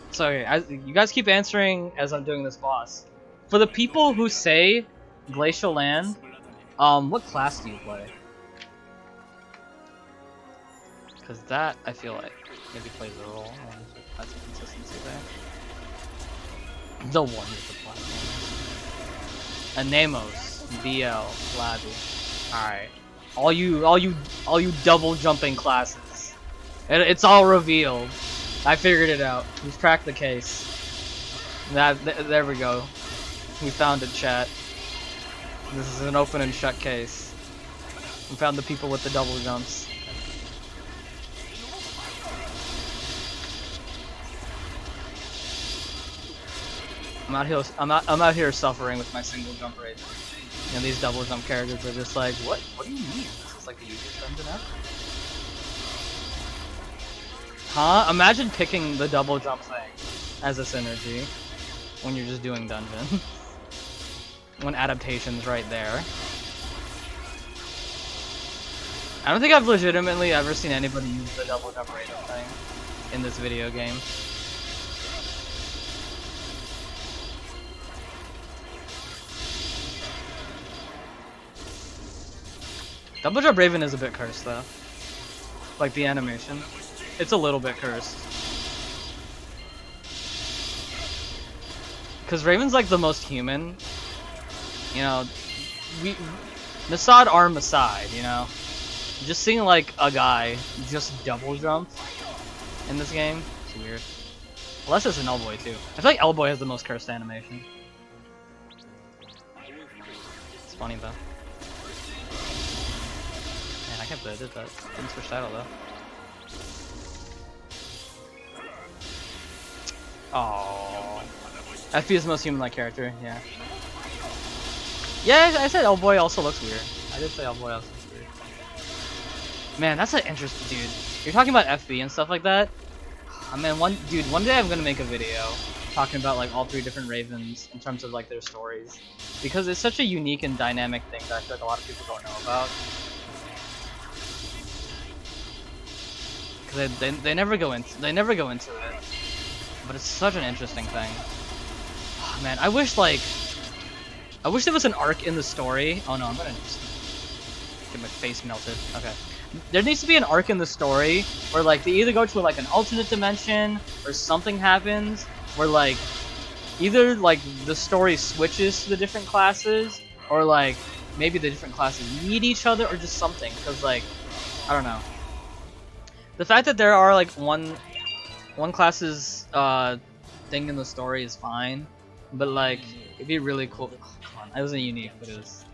So you guys keep answering as I'm doing this boss. For the people who say Glacial Land, what class do you play? Because that, I feel like, maybe plays a role. That's some consistency there. The one with the platform. Anemos, BL, Flabby. Alright. All you double jumping classes. It's all revealed. I figured it out. We've cracked the case. There we go. We found it, chat. This is an open and shut case. We found the people with the double jumps. I'm out here suffering with my single jump rate. You know, these double jump characters are just like, what do you mean? This is like the easiest dungeon ever. Huh? Imagine picking the double jump thing as a synergy when you're just doing dungeon. When adaptation's right there. I don't think I've legitimately ever seen anybody use the double jump rate thing in this video game. Double Jump Raven is a bit cursed though. Like the animation. It's a little bit cursed. Cause Raven's like the most human. You know, Masad are Masad, you know? Just seeing like a guy just double jump in this game, it's weird. Unless it's an Elboy too. I feel like Elboy has the most cursed animation. It's funny though. Man, I can't believe I did that. Didn't switch title though. Oh, FB is the most human-like character, yeah. Yeah, I said Elboy also looks weird. I did say Elboy also looks weird. Man, that's an interesting dude. You're talking about FB and stuff like that. I mean, one day I'm gonna make a video talking about like all three different Ravens in terms of like their stories, because it's such a unique and dynamic thing that I feel like a lot of people don't know about. Because they never go into it, but it's such an interesting thing. Oh, man, I wish there was an arc in the story. Oh no, I'm gonna just. Get my face melted. Okay. There needs to be an arc in the story where like they either go to like an alternate dimension or something happens where like either like the story switches to the different classes or like maybe the different classes meet each other or just something, because like I don't know. The fact that there are like one class's thing in the story is fine, but like it'd be really cool. Oh, come on, it wasn't unique, but it was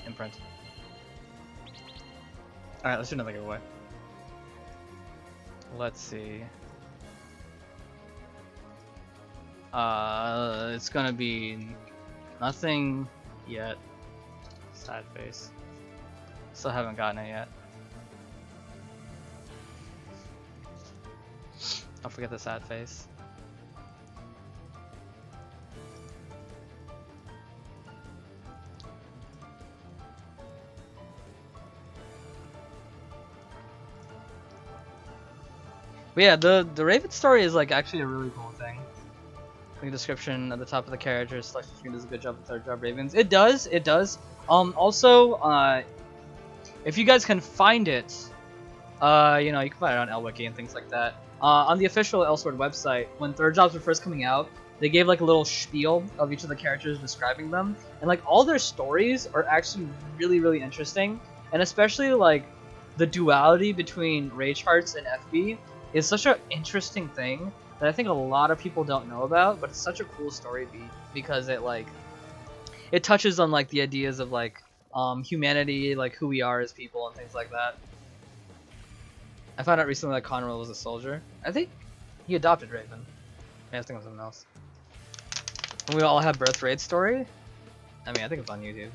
imprint. Alright, let's do another giveaway. Let's see. It's gonna be nothing yet. Sad face. Still haven't gotten it yet. Don't forget the sad face. But yeah, the Raven story is like actually a really cool thing. The description at the top of the character / screen does a good job with third job Ravens. It does. Also, if you guys can find it, you know, you can find it on Elwiki and things like that. On the official Elsword website, when third jobs were first coming out, they gave like a little spiel of each of the characters describing them, and like all their stories are actually really, really interesting, and especially like the duality between Rage Hearts and FB is such an interesting thing that I think a lot of people don't know about, but it's such a cool story beat because it like it touches on like the ideas of like humanity, like who we are as people and things like that. I found out recently that Conrad was a soldier. I think he adopted Raven. I was thinking of something else. And we all have birth rate story. I mean, I think it's on YouTube.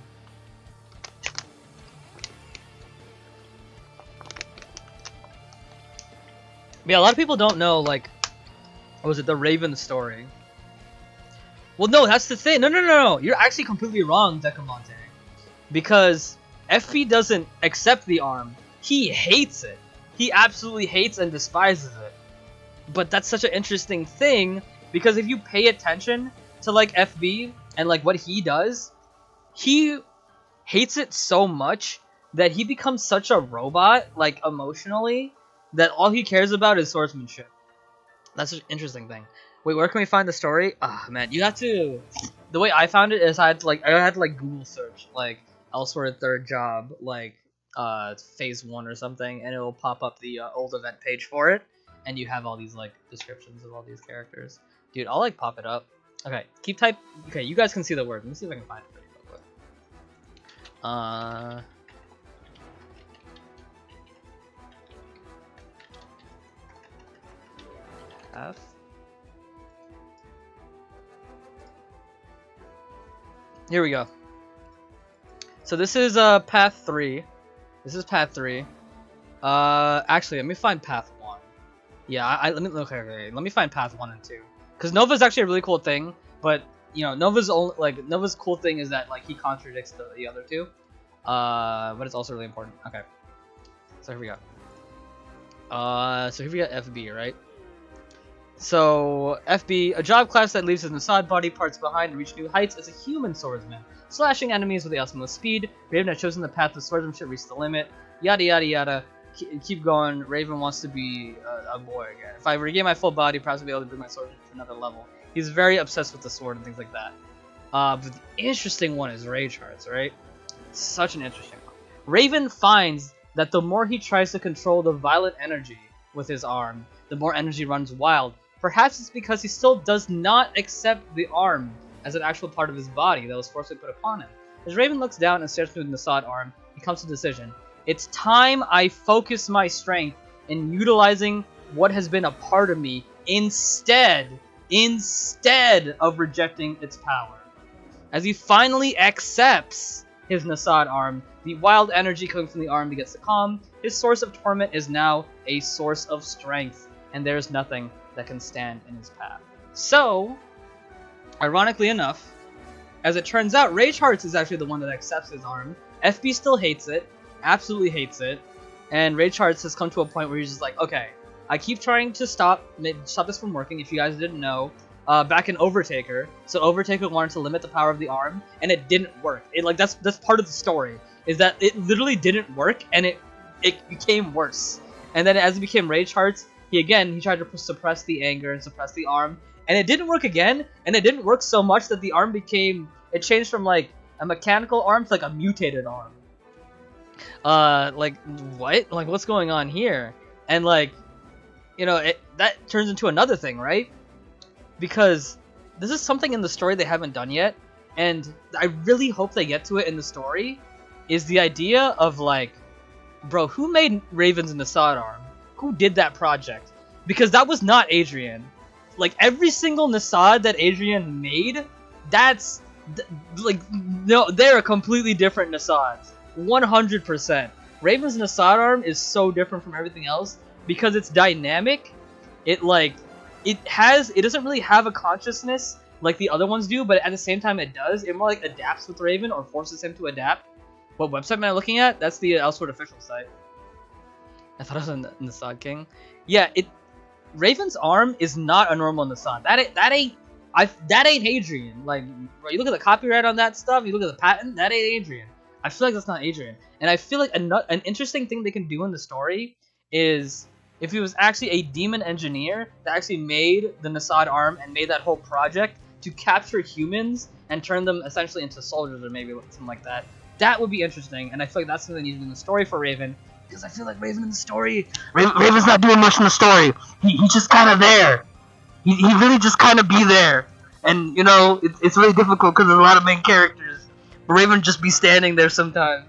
But yeah, a lot of people don't know, like, what was it, the Raven story? Well, no, that's the thing. No. You're actually completely wrong, Decamonte. Because FP doesn't accept the arm. He hates it. He absolutely hates and despises it. But that's such an interesting thing, because if you pay attention to, like, FB and, like, what he does, he hates it so much that he becomes such a robot, like, emotionally, that all he cares about is swordsmanship. That's an interesting thing. Wait, where can we find the story? Ah, man, you have to... The way I found it is I had to Google search, like, Elsword third job, like, phase 1 or something, and it will pop up the old event page for it, and you have all these, like, descriptions of all these characters. Dude, I'll, like, pop it up. Okay, okay, you guys can see the word. Let me see if I can find it pretty quick. F. Here we go. So this is path 3. This is path 3. Actually, let me find path 1. Yeah, let me find path 1 and 2. Because Nova's actually a really cool thing, but you know, Nova's cool thing is that like he contradicts the other two. But it's also really important. Okay. So here we go. So here we got FB, right? So, FB, a job class that leaves his Nasad body parts behind to reach new heights as a human swordsman, slashing enemies with the utmost speed. Raven has chosen the path of swordsmanship, reached the limit. Yada yada yada. Keep going. Raven wants to be a boy again. If I regain my full body, perhaps I'll be able to bring my sword to another level. He's very obsessed with the sword and things like that. But the interesting one is Rage Hearts, right? Such an interesting one. Raven finds that the more he tries to control the violent energy with his arm, the more energy runs wild. Perhaps it's because he still does not accept the arm as an actual part of his body that was forcibly put upon him. As Raven looks down and stares through the Nasad arm, he comes to a decision. It's time I focus my strength in utilizing what has been a part of me instead of rejecting its power. As he finally accepts his Nasad arm, the wild energy coming from the arm begins to calm. His source of torment is now a source of strength, and there's nothing that can stand in his path. So, ironically enough, as it turns out, Rage Hearts is actually the one that accepts his arm. FB still hates it, absolutely hates it, and Rage Hearts has come to a point where he's just like, okay, I keep trying to stop this from working. If you guys didn't know, back in Overtaker, so Overtaker wanted to limit the power of the arm, and it didn't work. That's part of the story. is that it literally didn't work, and it became worse. And then as it became Rage Hearts, he tried to suppress the anger and suppress the arm, and it didn't work again, and it didn't work so much that the arm it changed from like a mechanical arm to like a mutated arm. Like what? Like what's going on here? And like, you know, that turns into another thing, right? Because this is something in the story they haven't done yet, and I really hope they get to it in the story, is the idea of like, bro, who made Raven's Nasad arm? Who did that project? Because that was not Adrian. Like, every single Nasad that Adrian made, that's, like, no, they're completely different Nasads. 100%. Raven's Nasad arm is so different from everything else because it's dynamic. It doesn't really have a consciousness like the other ones do, but at the same time it does. It more like adapts with Raven or forces him to adapt. What website am I looking at? That's the Elsword official site. I thought it was in the Nasad King. Yeah, Raven's arm is not a normal Nasad. That ain't Adrian. Like, bro, you look at the copyright on that stuff, you look at the patent, that ain't Adrian. I feel like that's not Adrian. And I feel like an interesting thing they can do in the story is if he was actually a demon engineer that actually made the Nasad arm and made that whole project to capture humans and turn them essentially into soldiers or maybe something like that. That would be interesting, and I feel like that's something they need in the story for Raven, because I feel like Raven in the story, Raven's not doing much in the story. He's just kind of there. He really just kind of be there, and you know it's really difficult because there's a lot of main characters. But Raven just be standing there sometimes.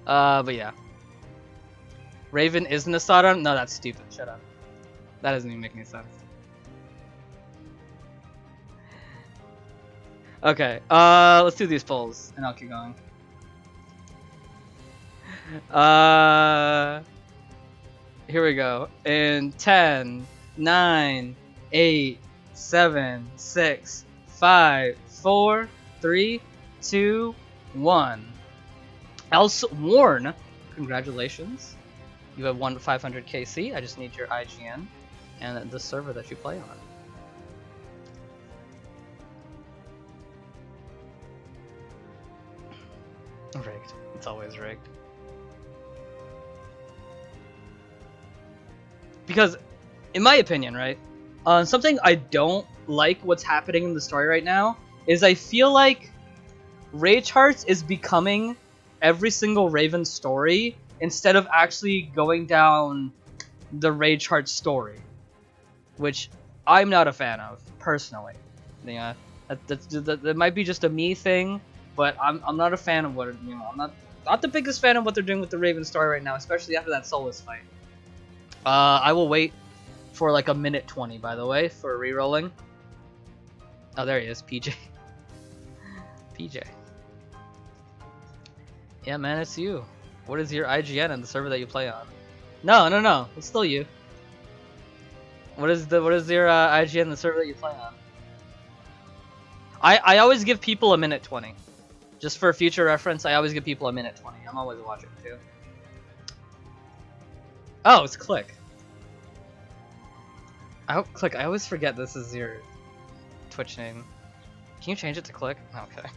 But yeah, Raven isn't a Sodom. No, that's stupid. Shut up. That doesn't even make any sense. Okay, let's do these polls, and I'll keep going. Here we go. In 10, 9, 8, 7, 6, 5, 4, 3, 2, 1. Elsword, congratulations. You have won 500 KC. I just need your IGN and the server that you play on. Rigged. It's always rigged. Because, in my opinion, right, something I don't like what's happening in the story right now is I feel like Rage Hearts is becoming every single Raven story instead of actually going down the Rage Hearts story, which I'm not a fan of, personally. Yeah, that might be just a me thing, but I'm not a fan of what, you know, I'm not the biggest fan of what they're doing with the Raven story right now, especially after that Solus fight. I will wait for like a minute 20, by the way, for re-rolling. Oh, there he is, PJ. PJ. Yeah, man, it's you. What is your IGN and the server that you play on? No, it's still you. What is your IGN and the server that you play on? I always give people a minute 20. Just for future reference, I always give people a minute 20. I'm always watching too. Oh, it's Click. Click, I always forget this is your Twitch name. Can you change it to Click? Okay.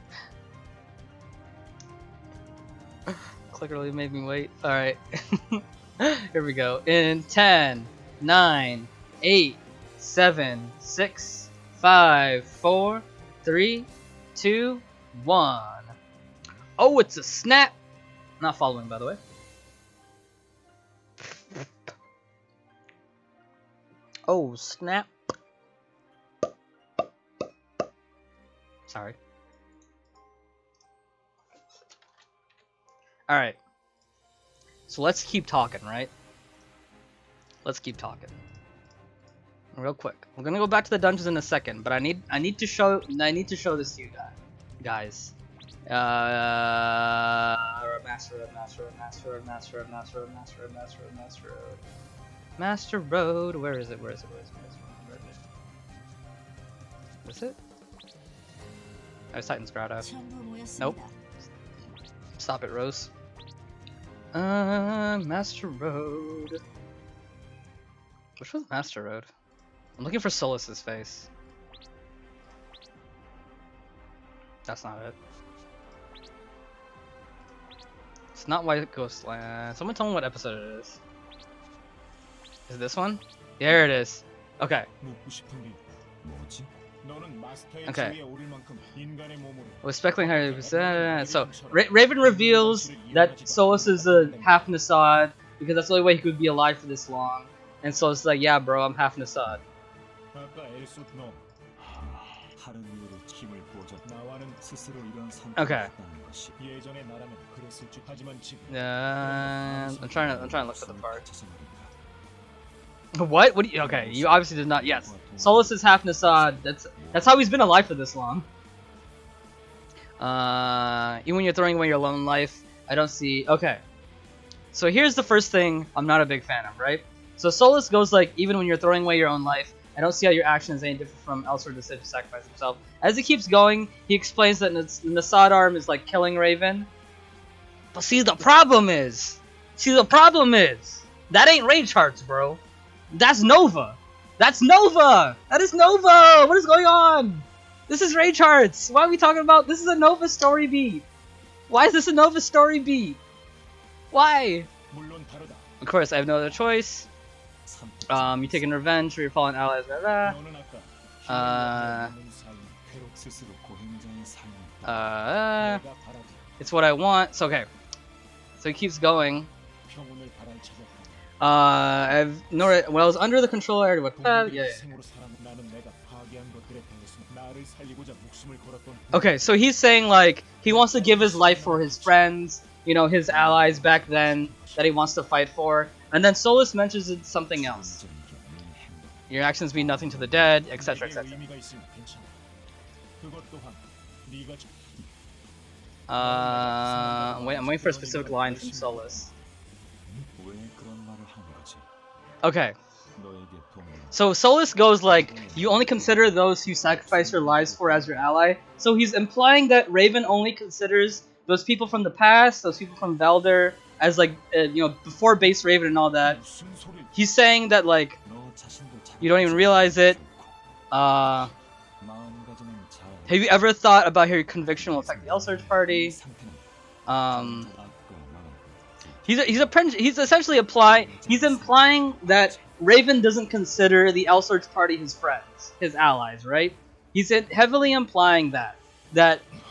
Click really made me wait. Alright. Here we go. In 10, 9, 8, 7, 6, 5, 4, 3, 2, 1. Oh, it's a snap! Not following, by the way. Oh, snap. Sorry. Alright. So let's keep talking, right? Let's keep talking. Real quick. We're gonna go back to the dungeons in a second, but I need to show this to you guys. Master Road. Where is it? Is it? I was Titan's Grotto. Nope. Stop it, Rose. Master Road. Which was Master Road? I'm looking for Solus's face. That's not it. It's not White Ghostland. Someone tell me what episode it is. Is it this one? There it is. Okay. Okay. Was speculating how so Raven reveals that Solus is a half Nasad because that's the only way he could be alive for this long. And Solus is like, yeah, bro, I'm half Nasad. Okay. I'm trying to look for the part. What? What? Okay, you obviously did not. Yes, Solus is half Nasad. That's how he's been alive for this long. Even when you're throwing away your lone life, I don't see. Okay, so here's the first thing I'm not a big fan of, right? So Solus goes like, even when you're throwing away your own life, I don't see how your action is any different from Elsword decision to sacrifice himself. As he keeps going, he explains that Nasad arm is like killing Raven. But see, the problem is, that ain't Rage Hearts, bro. That's Nova. That's Nova. That is Nova. What is going on? This is Rage Hearts. Why are we talking about? This is a Nova story beat. Why is this a Nova story beat? Why? Of course, I have no other choice. You're taking revenge for your fallen allies. Blah, blah. It's what I want. So okay. So he keeps going. When I was under the control area, what? Yeah. Okay, so he's saying like he wants to give his life for his friends, you know, his allies back then that he wants to fight for, and then Solus mentions it's something else. Your actions mean nothing to the dead, etc., etc. I'm waiting for a specific line from Solus. Okay. So Solus goes like, you only consider those you sacrifice your lives for as your ally. So he's implying that Raven only considers those people from the past, those people from Velder, as like, you know, before base Raven and all that. He's saying that like, you don't even realize it. Have you ever thought about how your conviction will affect the Elsword party? He's essentially implying that Raven doesn't consider the Elsword party his friends, his allies, right? He's heavily implying that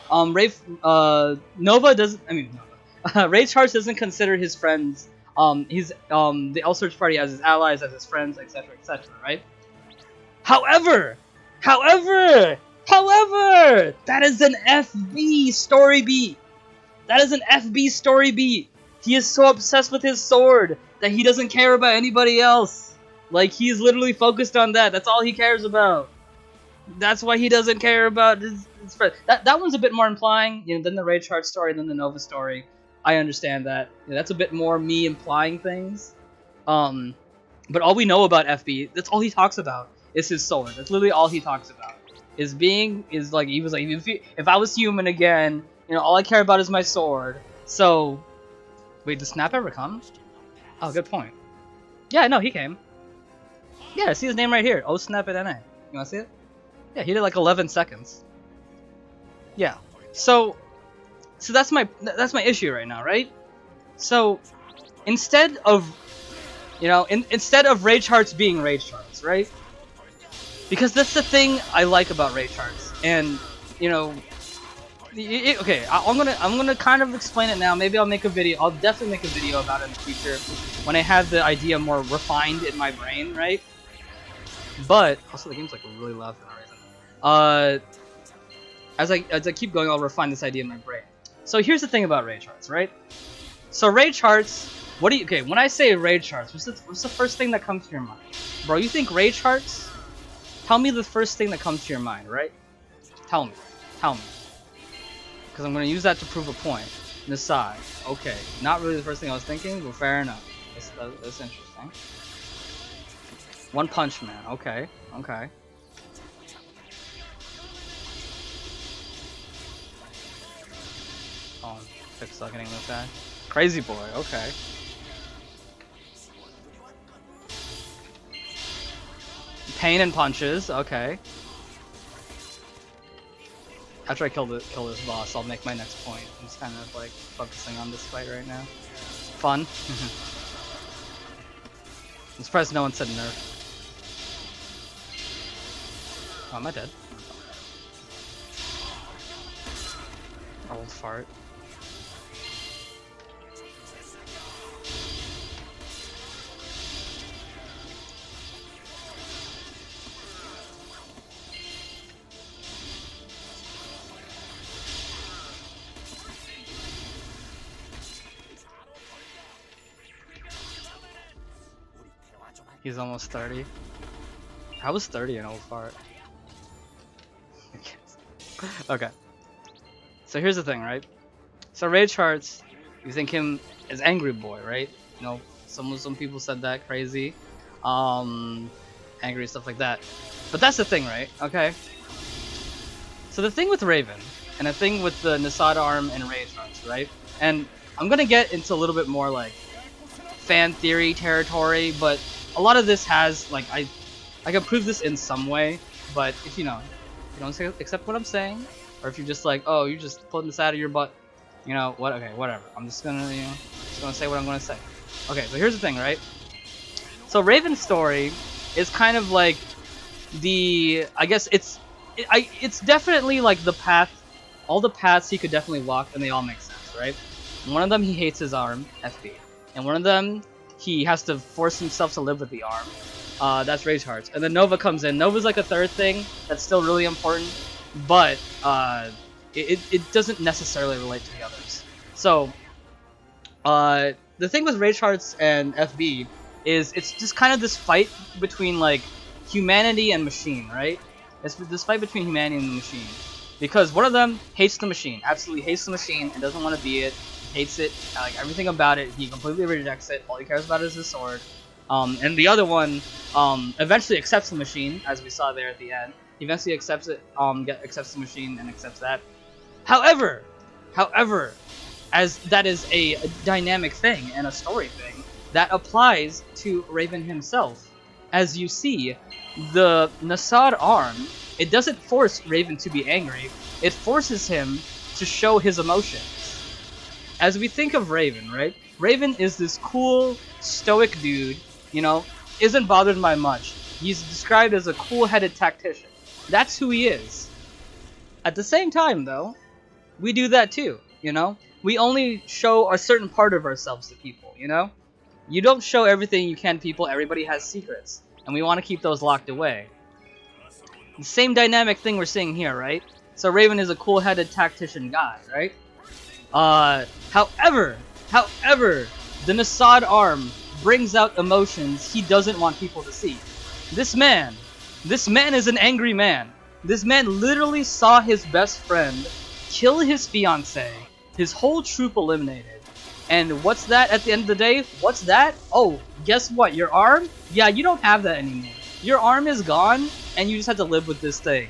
Nova doesn't. I mean, Rage Hearts doesn't consider his friends, the Elsword party as his allies, as his friends, etc., etc., right? However, that is an FB story beat. That is an FB story beat. He is so obsessed with his sword that he doesn't care about anybody else. Like, he's literally focused on that. That's all he cares about. That's why he doesn't care about his friend. That one's a bit more implying, you know, than the Rage Heart story, than the Nova story. I understand that. You know, that's a bit more me implying things. But all we know about FB, that's all he talks about, is his sword. That's literally all he talks about. He was like, if I was human again, you know, all I care about is my sword. So, wait, did Snap ever come? Oh, good point. Yeah, no, he came. Yeah, I see his name right here. Oh, Snap at NA. You wanna see it? Yeah, he did like 11 seconds. Yeah. So that's my issue right now, right? So instead of, you know, instead of Rage Hearts being Rage Hearts, right? Because that's the thing I like about Rage Hearts, and you know, okay, I'm gonna kind of explain it now. Maybe I'll make a video. I'll definitely make a video about it in the future when I have the idea more refined in my brain, right? But also the game's like really loud for no reason. As I keep going, I'll refine this idea in my brain. So here's the thing about Rage Hearts, right? So Rage Hearts, okay, when I say Rage Hearts, what's the first thing that comes to your mind? Bro, you think Rage Hearts? Tell me the first thing that comes to your mind, right? Tell me. Because I'm going to use that to prove a point. Nasai. Okay, not really the first thing I was thinking, but fair enough. That's interesting. One Punch Man. Okay. Oh, fix getting this guy. Crazy Boy. Okay. Pain and punches. Okay. After I kill this boss, I'll make my next point. I'm just kind of like focusing on this fight right now. Fun. I'm surprised no one said nerf. Oh, am I dead? Old fart. He's almost 30. I was 30 an old fart. Okay. So here's the thing, right? So Rage Hearts, you think him as Angry Boy, right? You know, some people said that crazy, angry stuff like that. But that's the thing, right? Okay. So the thing with Raven, and the thing with the Nasada Arm and Rage Hearts, right? And I'm gonna get into a little bit more like fan theory territory, but a lot of this has like I can prove this in some way, but if you don't accept what I'm saying, or if you're just like, oh, you're just pulling this out of your butt, you know what? Okay, whatever. I'm just gonna say what I'm gonna say. Okay, so here's the thing, right? So Raven's story is kind of like I guess it's definitely like the path, all the paths he could definitely walk, and they all make sense, right? One of them, he hates his arm, FB, and one of them, he has to force himself to live with the arm. That's Rage Hearts. And then Nova comes in. Nova's like a third thing that's still really important, but it doesn't necessarily relate to the others. So the thing with Rage Hearts and FB is it's just kind of this fight between like humanity and machine, right? It's this fight between humanity and the machine. Because one of them hates the machine, absolutely hates the machine, and doesn't want to be it. Hates it, like everything about it. He completely rejects it. All he cares about is his sword. And the other one eventually accepts the machine, as we saw there at the end. He eventually accepts it, accepts the machine and accepts that. However, as that is a dynamic thing and a story thing, that applies to Raven himself. As you see, the Nasad arm, it doesn't force Raven to be angry. It forces him to show his emotions. As we think of Raven, right? Raven is this cool, stoic dude, you know, isn't bothered by much. He's described as a cool-headed tactician. That's who he is. At the same time, though, we do that too, you know? We only show a certain part of ourselves to people, you know? You don't show everything you can to people. Everybody has secrets, and we want to keep those locked away. The same dynamic thing we're seeing here, right? So Raven is a cool-headed tactician guy, right? However, the Nasad arm brings out emotions he doesn't want people to see. This man is an angry man. This man literally saw his best friend kill his fiancée, his whole troop eliminated. And what's that at the end of the day? What's that? Oh, guess what? Your arm? Yeah, you don't have that anymore. Your arm is gone, and you just have to live with this thing.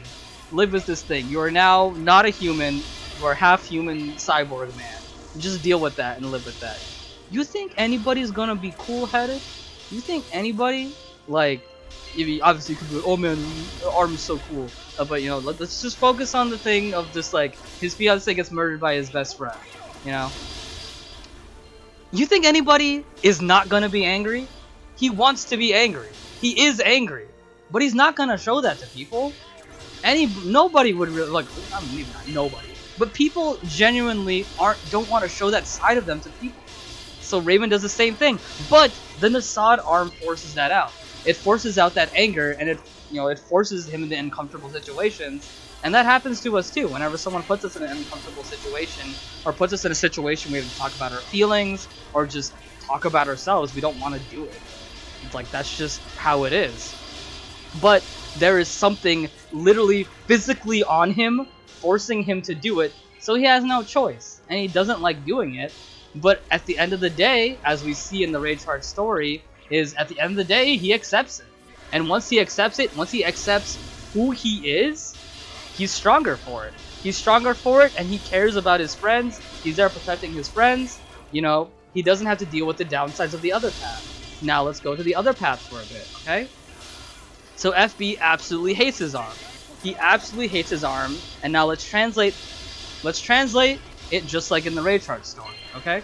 Live with this thing. You are now not a human. You are half-human cyborg man. Just deal with that and live with that. You think anybody's gonna be cool-headed? You think anybody, like, obviously you could be like, oh man, the arm is so cool. But, you know, let's just focus on the thing of just, like, his fiancé gets murdered by his best friend, you know? You think anybody is not gonna be angry? He wants to be angry. He is angry. But he's not gonna show that to people. Nobody would really, like, I mean, maybe not nobody. But people genuinely don't want to show that side of them to people. So Raven does the same thing. But the Nasad arm forces that out. It forces out that anger, and it forces him into uncomfortable situations. And that happens to us too. Whenever someone puts us in an uncomfortable situation, or puts us in a situation where we have to talk about our feelings, or just talk about ourselves, we don't want to do it. It's like, that's just how it is. But there is something literally physically on him, forcing him to do it, so he has no choice. And he doesn't like doing it. But at the end of the day, as we see in the Rage Heart story, is at the end of the day, he accepts it. And once he accepts it, once he accepts who he is, he's stronger for it. He's stronger for it, and he cares about his friends. He's there protecting his friends. You know, he doesn't have to deal with the downsides of the other path. Now let's go to the other path for a bit, okay? So FB absolutely hates his arm. He absolutely hates his arm. And now let's translate it just like in the Rage Heart story, okay?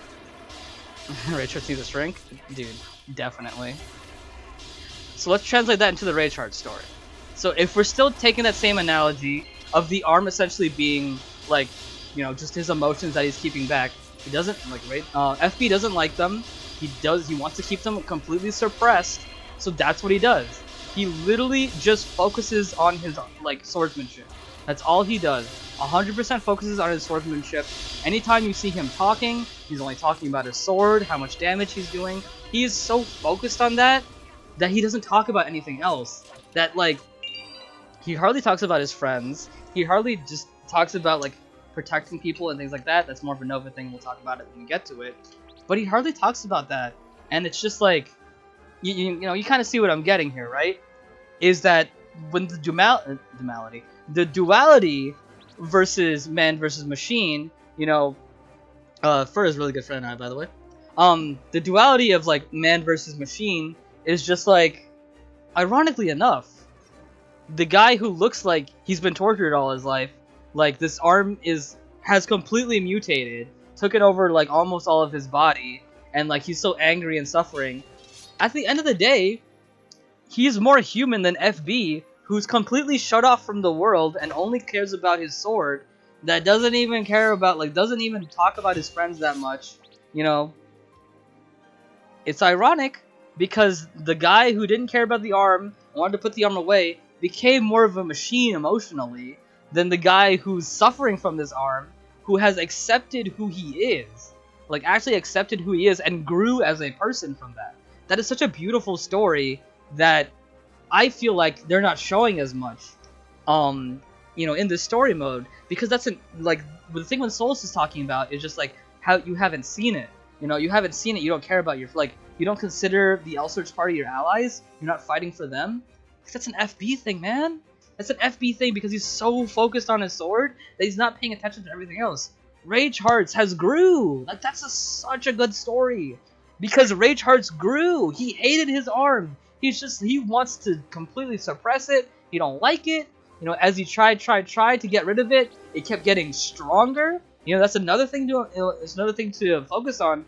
Rage Heart needs a shrink? Dude, definitely. So let's translate that into the Rage Heart story. So if we're still taking that same analogy of the arm essentially being like, you know, just his emotions that he's keeping back, he doesn't like FB doesn't like them. He wants to keep them completely suppressed. So that's what he does. He literally just focuses on his like swordsmanship. That's all he does. 100% focuses on his swordsmanship. Anytime you see him talking, he's only talking about his sword, how much damage he's doing. He is so focused on that he doesn't talk about anything else. That like he hardly talks about his friends. He hardly just talks about like protecting people and things like that. That's more of a Nova thing. We'll talk about it when we get to it. But he hardly talks about that. And it's just like you know, you kind of see what I'm getting here, right? Is that when the duality versus man versus machine, you know, Fur is a really good friend of mine, by the way. The duality of like man versus machine is just like, ironically enough, the guy who looks like he's been tortured all his life, like this arm has completely mutated, took it over like almost all of his body, and like he's so angry and suffering. At the end of the day, he's more human than FB, who's completely shut off from the world and only cares about his sword, that doesn't even care about, like, doesn't even talk about his friends that much, you know. It's ironic, because the guy who didn't care about the arm, wanted to put the arm away, became more of a machine emotionally than the guy who's suffering from this arm, who has accepted who he is. Like, actually accepted who he is and grew as a person from that. That is such a beautiful story that I feel like they're not showing as much, you know, in this story mode, because that's like the thing when Souls is talking about is just like how you haven't seen it. You know, you haven't seen it. You don't care about your you don't consider the Elsword party your allies. You're not fighting for them. That's an FB thing, man. That's an FB thing because he's so focused on his sword that he's not paying attention to everything else. Rage Hearts has grew. Like that's such a good story because Rage Hearts grew. He hated his arm. He wants to completely suppress it. He don't like it. You know, as he tried to get rid of it, it kept getting stronger. You know, that's another thing to focus on.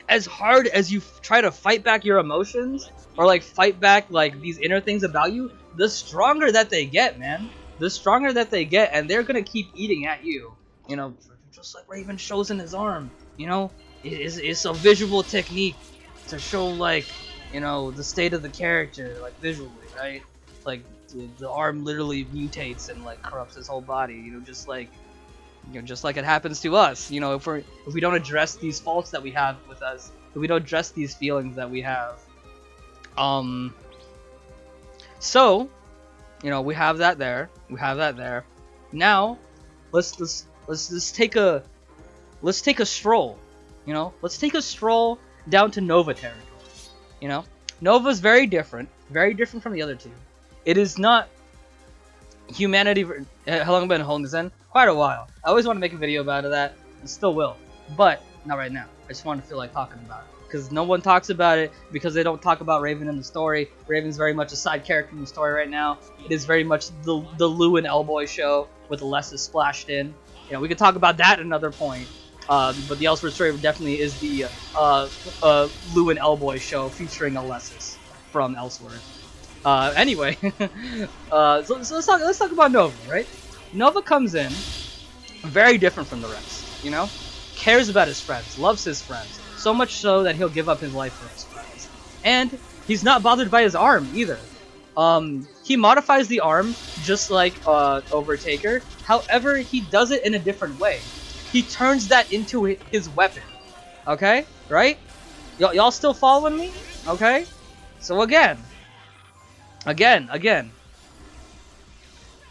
As hard as you try to fight back your emotions, or like fight back like these inner things about you, the stronger that they get, man. The stronger that they get, and they're gonna keep eating at you. You know, just like Raven shows in his arm. You know, it's a visual technique to show like, you know, the state of the character, like visually, right? Like the arm literally mutates and like corrupts his whole body. You know, just like it happens to us. You know, if we don't address these faults that we have with us, if we don't address these feelings that we have, so, you know, we have that there. Now, let's take a stroll. You know, let's take a stroll down to Nova territory. You know, Nova's very different from the other two. It is not humanity. How long have I been holding this in? Quite a while. I always want to make a video about that, and still will, but not right now. I just want to feel like talking about it because no one talks about it because they don't talk about Raven in the story. Raven's very much a side character in the story right now. It is very much the Lou and Elboy show with Alessis splashed in. You know, we could talk about that at another point. But the Elsword Story definitely is the Lou and Elboy show featuring Alessis from Elsword. Anyway, so let's talk about Nova, right? Nova comes in very different from the rest, you know? Cares about his friends, loves his friends, so much so that he'll give up his life for his friends. And he's not bothered by his arm either. He modifies the arm just like Overtaker. However, he does it in a different way. He turns that into his weapon. Okay? Right? Y'all still following me? Okay? So again.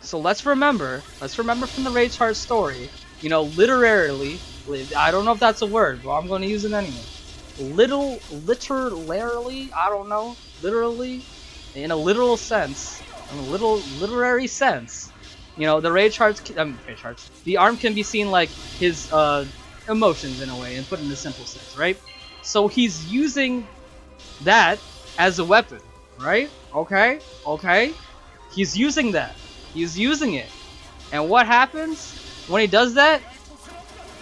So let's remember from the Rage Heart story, you know, literally, I don't know if that's a word, but I'm going to use it anyway. Literally, I don't know, literally, in a literal sense, in a literary sense, you know, the the arm can be seen like his emotions in a way, and put in a simple sense, right? So he's using that as a weapon, right? Okay? He's using that. He's using it. And what happens when he does that?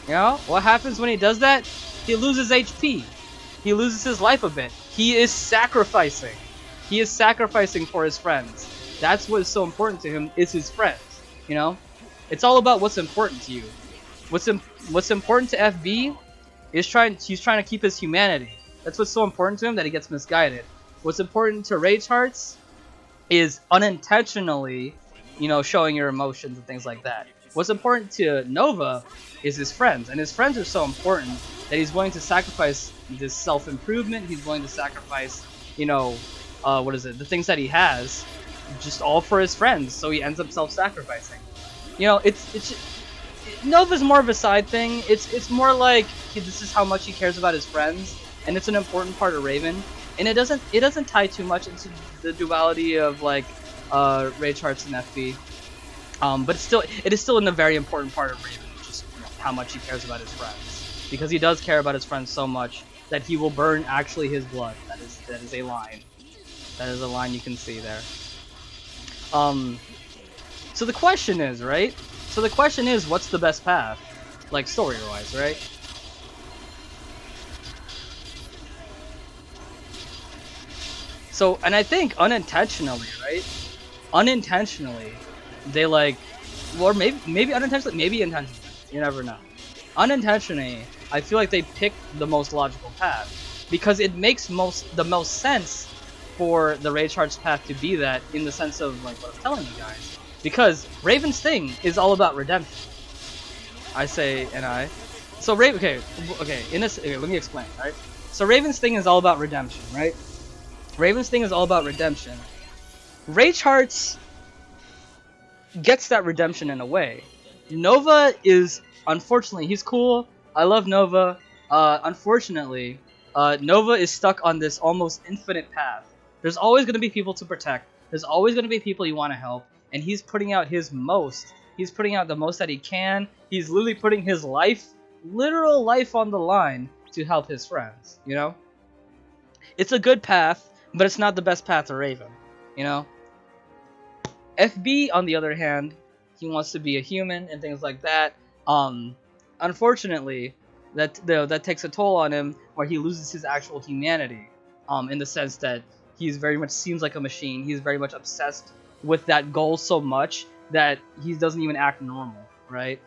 You know, what happens when he does that? He loses HP. He loses his life a bit. He is sacrificing. He is sacrificing for his friends. That's what is so important to him, is his friends. You know? It's all about what's important to you. What's important to FB is he's trying to keep his humanity. That's what's so important to him, that he gets misguided. What's important to Rage Hearts is unintentionally, you know, showing your emotions and things like that. What's important to Nova is his friends, and his friends are so important that he's willing to sacrifice this self-improvement. He's willing to sacrifice, you know, the things that he has, just all for his friends. So he ends up self-sacrificing. You know, Nova's more of a side thing. It's more like this is how much he cares about his friends, and it's an important part of Raven. And it doesn't tie too much into the duality of like Rage Hearts and FB. But it is still in a very important part of Raven, just how much he cares about his friends, because he does care about his friends so much that he will burn actually his blood. That is a line. That is a line you can see there. So the question is, right? So the question is, what's the best path, like story-wise, right? So, and I think unintentionally, right? Unintentionally, they like, or maybe unintentionally, maybe intentionally. You never know. Unintentionally, I feel like they picked the most logical path, because it makes the most sense for the Rage Hearts path to be that, in the sense of like what I was telling you guys. Because Raven's thing is all about redemption. I say, and I. So Raven, okay, let me explain, right? So Raven's thing is all about redemption, right? Raven's thing is all about redemption. Rage Hearts gets that redemption in a way. Nova is, unfortunately, he's cool. I love Nova. Unfortunately, Nova is stuck on this almost infinite path. There's always going to be people to protect. There's always going to be people you want to help. And he's putting out his most. He's putting out the most that he can. He's literally putting his life, literal life, on the line to help his friends, you know? It's a good path, but it's not the best path to Raven, you know? FB, on the other hand, he wants to be a human and things like that. Unfortunately, that takes a toll on him, where he loses his actual humanity, in the sense that he's very much seems like a machine. He's very much obsessed with that goal so much that he doesn't even act normal, right?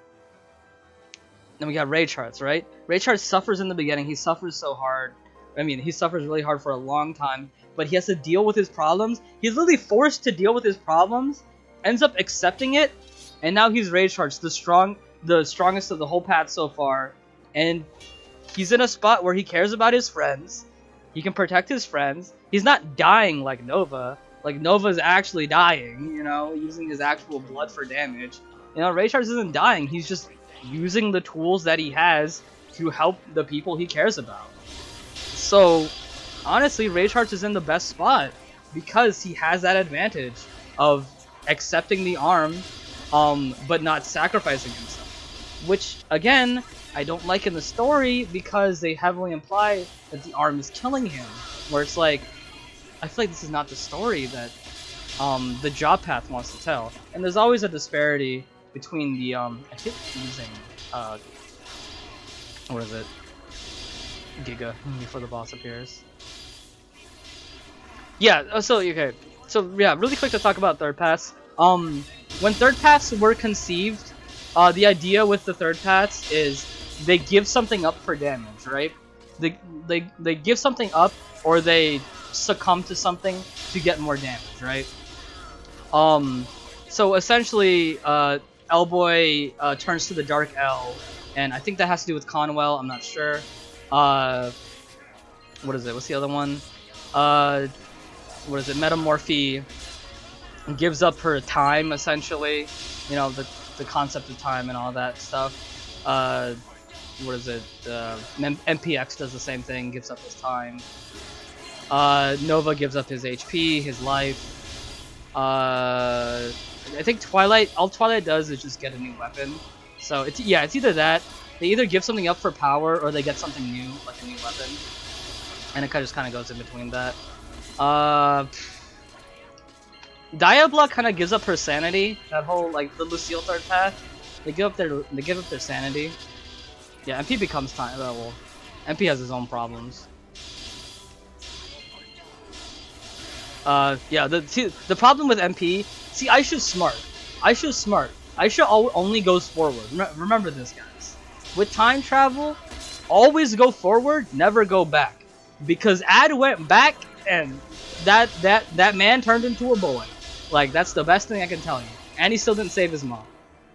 Then we got Rage Hearts, right? Rage Hearts suffers in the beginning. He suffers so hard. I mean, he suffers really hard for a long time, but he has to deal with his problems. He's literally forced to deal with his problems, ends up accepting it, and now he's Rage Hearts, the strongest of the whole path so far, and he's in a spot where he cares about his friends. He can protect his friends. He's not dying like Nova. Like, Nova's actually dying, you know, using his actual blood for damage. You know, Rage Hearts isn't dying. He's just using the tools that he has to help the people he cares about. So, honestly, Rage Hearts is in the best spot because he has that advantage of accepting the arm, but not sacrificing himself. Which, again, I don't like in the story, because they heavily imply that the arm is killing him. Where it's like, I feel like this is not the story that the job path wants to tell. And there's always a disparity between the, I keep using, what is it? Giga, before the boss appears. Yeah, so, okay. So, yeah, really quick to talk about third paths. When third paths were conceived, the idea with the third paths is they give something up for damage, right? They give something up, or they succumb to something to get more damage, right? So essentially, L-Boy turns to the Dark L, and I think that has to do with Conwell, I'm not sure. What is it? What's the other one? What is it? Metamorphy gives up her time, essentially. You know, the concept of time and all that stuff. What is it? MPX does the same thing, gives up his time. Nova gives up his HP, his life. I think Twilight, all Twilight does is just get a new weapon. So it's either that, they either give something up for power, or they get something new, like a new weapon. And it just kind of goes in between that. Diabla kind of gives up her sanity. That whole like the Lucille third path, they give up their sanity. Yeah, MP becomes time. Well, MP has his own problems. Yeah, the problem with MP. See, I should smart. I should only goes forward. Remember this, guys. With time travel, always go forward, never go back. Because Ad went back, and that man turned into a boy. Like, that's the best thing I can tell you. And he still didn't save his mom.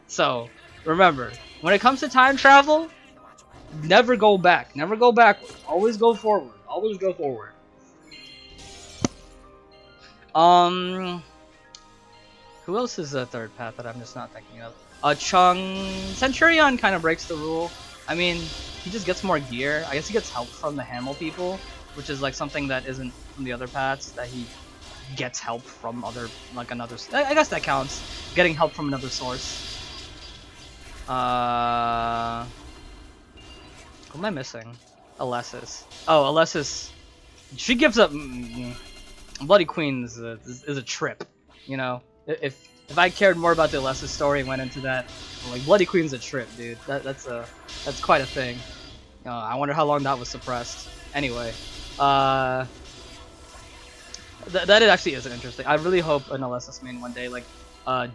So, remember, when it comes to time travel, never go back. Never go backward. Always go forward. Always go forward. Who else is the third path that I'm just not thinking of? Chung... Centurion kind of breaks the rule. I mean, he just gets more gear. I guess he gets help from the Hamel people, which is like something that isn't from the other paths, that he gets help from other, like another... I guess that counts. Getting help from another source. Who am I missing? Alessis. Oh, Alessis. She gives up... Bloody Queen is a trip, you know? If I cared more about the Alessis story and went into that, like, Bloody Queen's a trip, dude. That's quite a thing. I wonder how long that was suppressed. Anyway, that it actually isn't interesting. I really hope an Alessis main one day like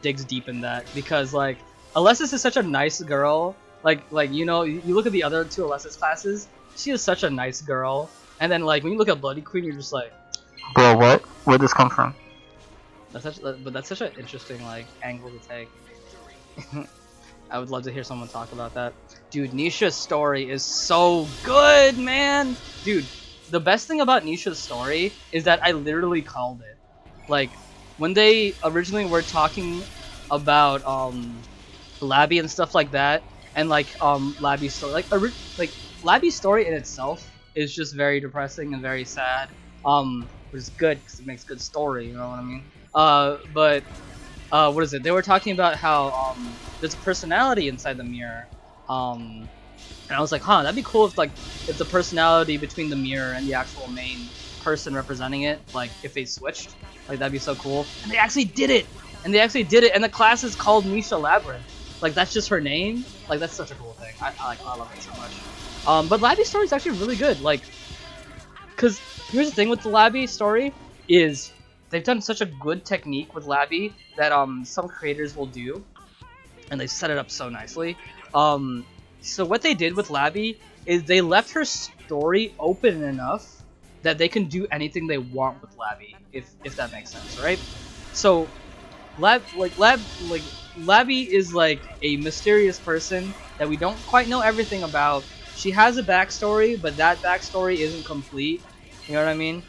digs deep in that, because like Alessis is such a nice girl. Like you know, you look at the other two Alessis classes, she is such a nice girl, and then like when you look at Bloody Queen, you're just like, bro, what? Where'd this come from? That's such an interesting like angle to take. I would love to hear someone talk about that. Dude, Nisha's story is so good, man! Dude, the best thing about Nisha's story is that I literally called it. Like, when they originally were talking about Labby and stuff like that, and like Labby's story, like Labby's story in itself is just very depressing and very sad. Which is good because it makes good story, you know what I mean? But what is it? They were talking about how there's a personality inside the mirror, and I was like, huh, that'd be cool if the personality between the mirror and the actual main person representing it, like if they switched, like that'd be so cool. And they actually did it, and the class is called Nisha Labyrinth. Like that's just her name. Like that's such a cool thing. I love it so much. But Labby's story is actually really good. Like, cause here's the thing with the Labby story is they've done such a good technique with Labby that some creators will do, and they set it up so nicely. So what they did with Labby is they left her story open enough that they can do anything they want with Labby, if that makes sense, right? So Labby is like a mysterious person that we don't quite know everything about. She has a backstory, but that backstory isn't complete. You know what I mean?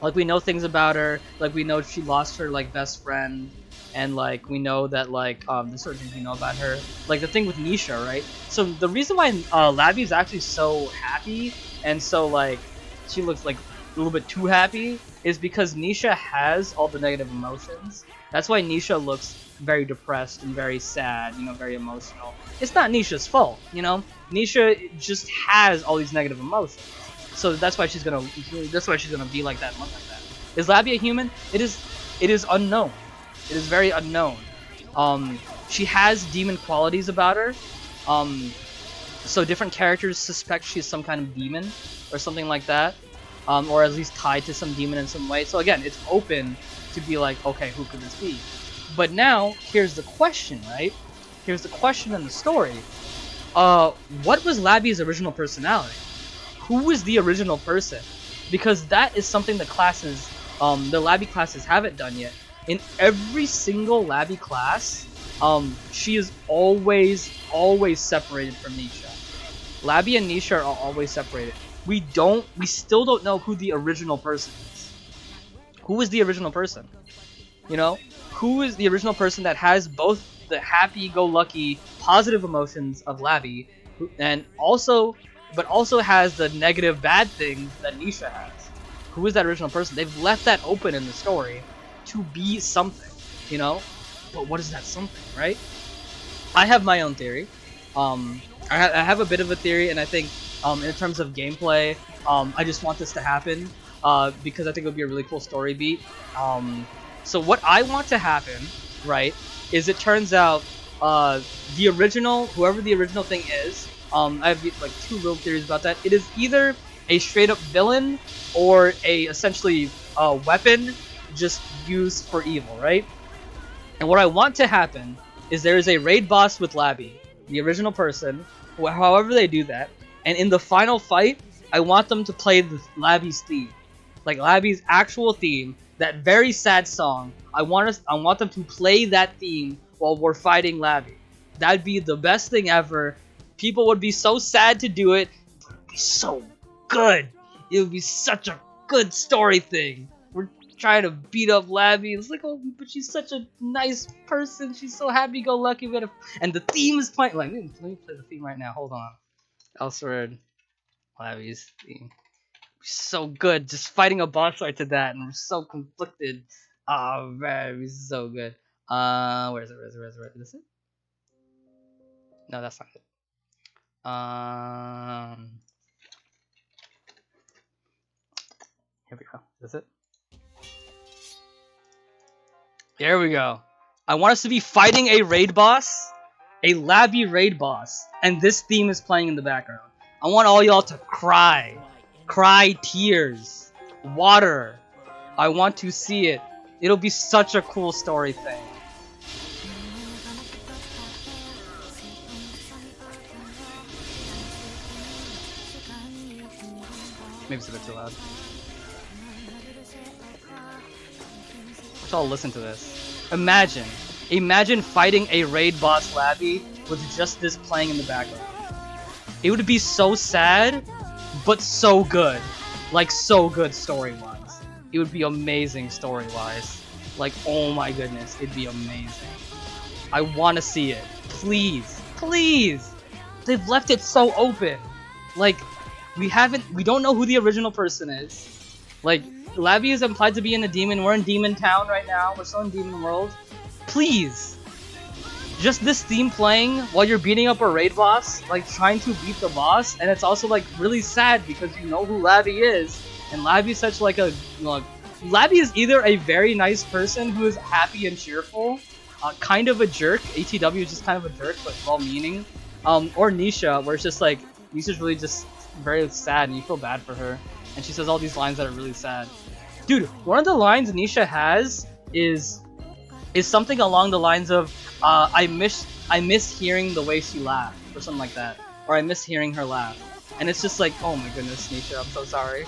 Like we know things about her, like we know she lost her like best friend, and like we know that like there's certain things we know about her. Like the thing with Nisha, right? So the reason why Labby is actually so happy and so like she looks like a little bit too happy is because Nisha has all the negative emotions. That's why Nisha looks very depressed and very sad, you know, very emotional. It's not Nisha's fault, you know. Nisha just has all these negative emotions. So that's why she's gonna be like that, look like that. Is Labby a human? It is unknown. It is very unknown. She has demon qualities about her. So different characters suspect she's some kind of demon or something like that, or at least tied to some demon in some way. So again, it's open to be like, okay, who could this be? But now here's the question, right? Here's the question in the story. What was Labby's original personality? Who was the original person? Because that is something the classes, the Labby classes haven't done yet. In every single Labby class, she is always separated from Nisha. Labby and Nisha are always separated. We still don't know who the original person is. Who is the original person? You know? Who is the original person that has both the happy-go-lucky, positive emotions of Labby, but also has the negative, bad things that Nisha has? Who is that original person? They've left that open in the story to be something, you know? But what is that something, right? I have my own theory. I have a bit of a theory, and I think in terms of gameplay, I just want this to happen because I think it would be a really cool story beat. So what I want to happen, right, is it turns out the original, whoever the original thing is, I have like two little theories about that. It is either a straight up villain or a essentially weapon just used for evil, right? And what I want to happen is there is a raid boss with Labby, the original person, however they do that, and in the final fight, I want them to play the Labby's theme, like Labby's actual theme, that very sad song. I want them to play that theme while we're fighting Labby. That'd be the best thing ever. People would be so sad to do it, but it'd be so good. It would be such a good story thing. We're trying to beat up Labby. It's like, oh, but she's such a nice person. She's so happy-go-lucky. And the theme is playing. Like, let me play the theme right now. Hold on. Elsword, Labby's theme. So good. Just fighting a boss fight to that, and we're so conflicted. Oh man, it's so good. Where is it? Is this it? No, that's not it. Here we go. Is this it? There we go. I want us to be fighting a raid boss, a Labby raid boss, and this theme is playing in the background. I want all y'all to cry tears, water. I want to see it. It'll be such a cool story thing. Maybe it's a bit too loud. Let's all listen to this. Imagine fighting a raid boss Labby with just this playing in the background. It would be so sad, but so good. Like, so good story-wise. It would be amazing story-wise. Like, oh my goodness, it'd be amazing. I want to see it. Please, please! They've left it so open. Like, we don't know who the original person is. Like, Labby is implied to be in a demon. We're in Demon Town right now. We're still in Demon World. Please! Just this theme playing while you're beating up a raid boss, like trying to beat the boss, and it's also like really sad because you know who Labby is, and Labby's such like a, Labby is either a very nice person who is happy and cheerful, kind of a jerk, ATW is just kind of a jerk but well-meaning, or Nisha, where it's just like, Nisha's really just very sad and you feel bad for her, and she says all these lines that are really sad. Dude, one of the lines Nisha has is something along the lines of, I miss hearing the way she laughed, or something like that. Or I miss hearing her laugh. And it's just like, oh my goodness, Nisha, I'm so sorry.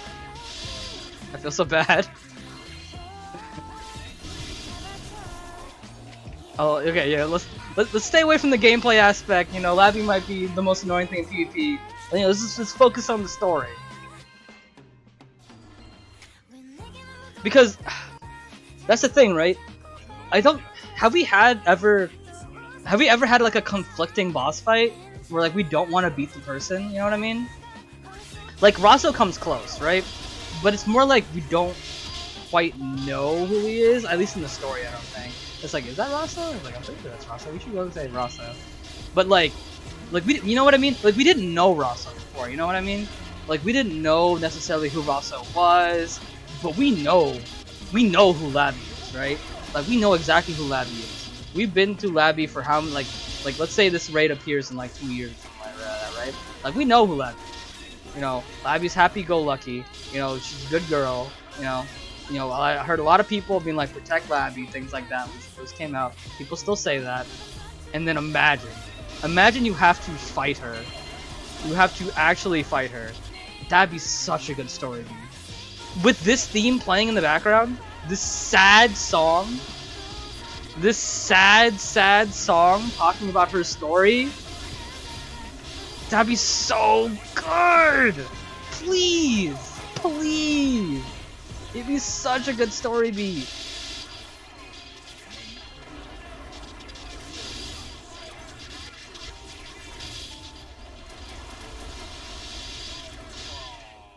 I feel so bad. Oh, okay, yeah, let's stay away from the gameplay aspect. You know, Labby might be the most annoying thing in PvP. You know, let's just focus on the story. Because that's the thing, right? Have we ever had like a conflicting boss fight where like we don't want to beat the person, you know what I mean? Like Rosso comes close, right? But it's more like we don't quite know who he is, at least in the story I don't think. It's like, is that Rosso? It's like, I'm pretty sure that's Rosso. We should go and say Rosso. But like we, you know what I mean? Like we didn't know Rosso before, you know what I mean? Like we didn't know necessarily who Rosso was, but we know who Labby is, right? Like we know exactly who Labby is. We've been to Labby for how like let's say this raid appears in like 2 years or something like that, right? Like we know who Labby is. You know, Labby's happy-go-lucky. You know, she's a good girl. You know, I heard a lot of people being like, protect Labby, things like that when she first came out. People still say that. And then imagine you have to fight her. You have to actually fight her. That'd be such a good story, dude. With this theme playing in the background, this sad song talking about her story, that'd be so good! Please! Please! It'd be such a good story beat.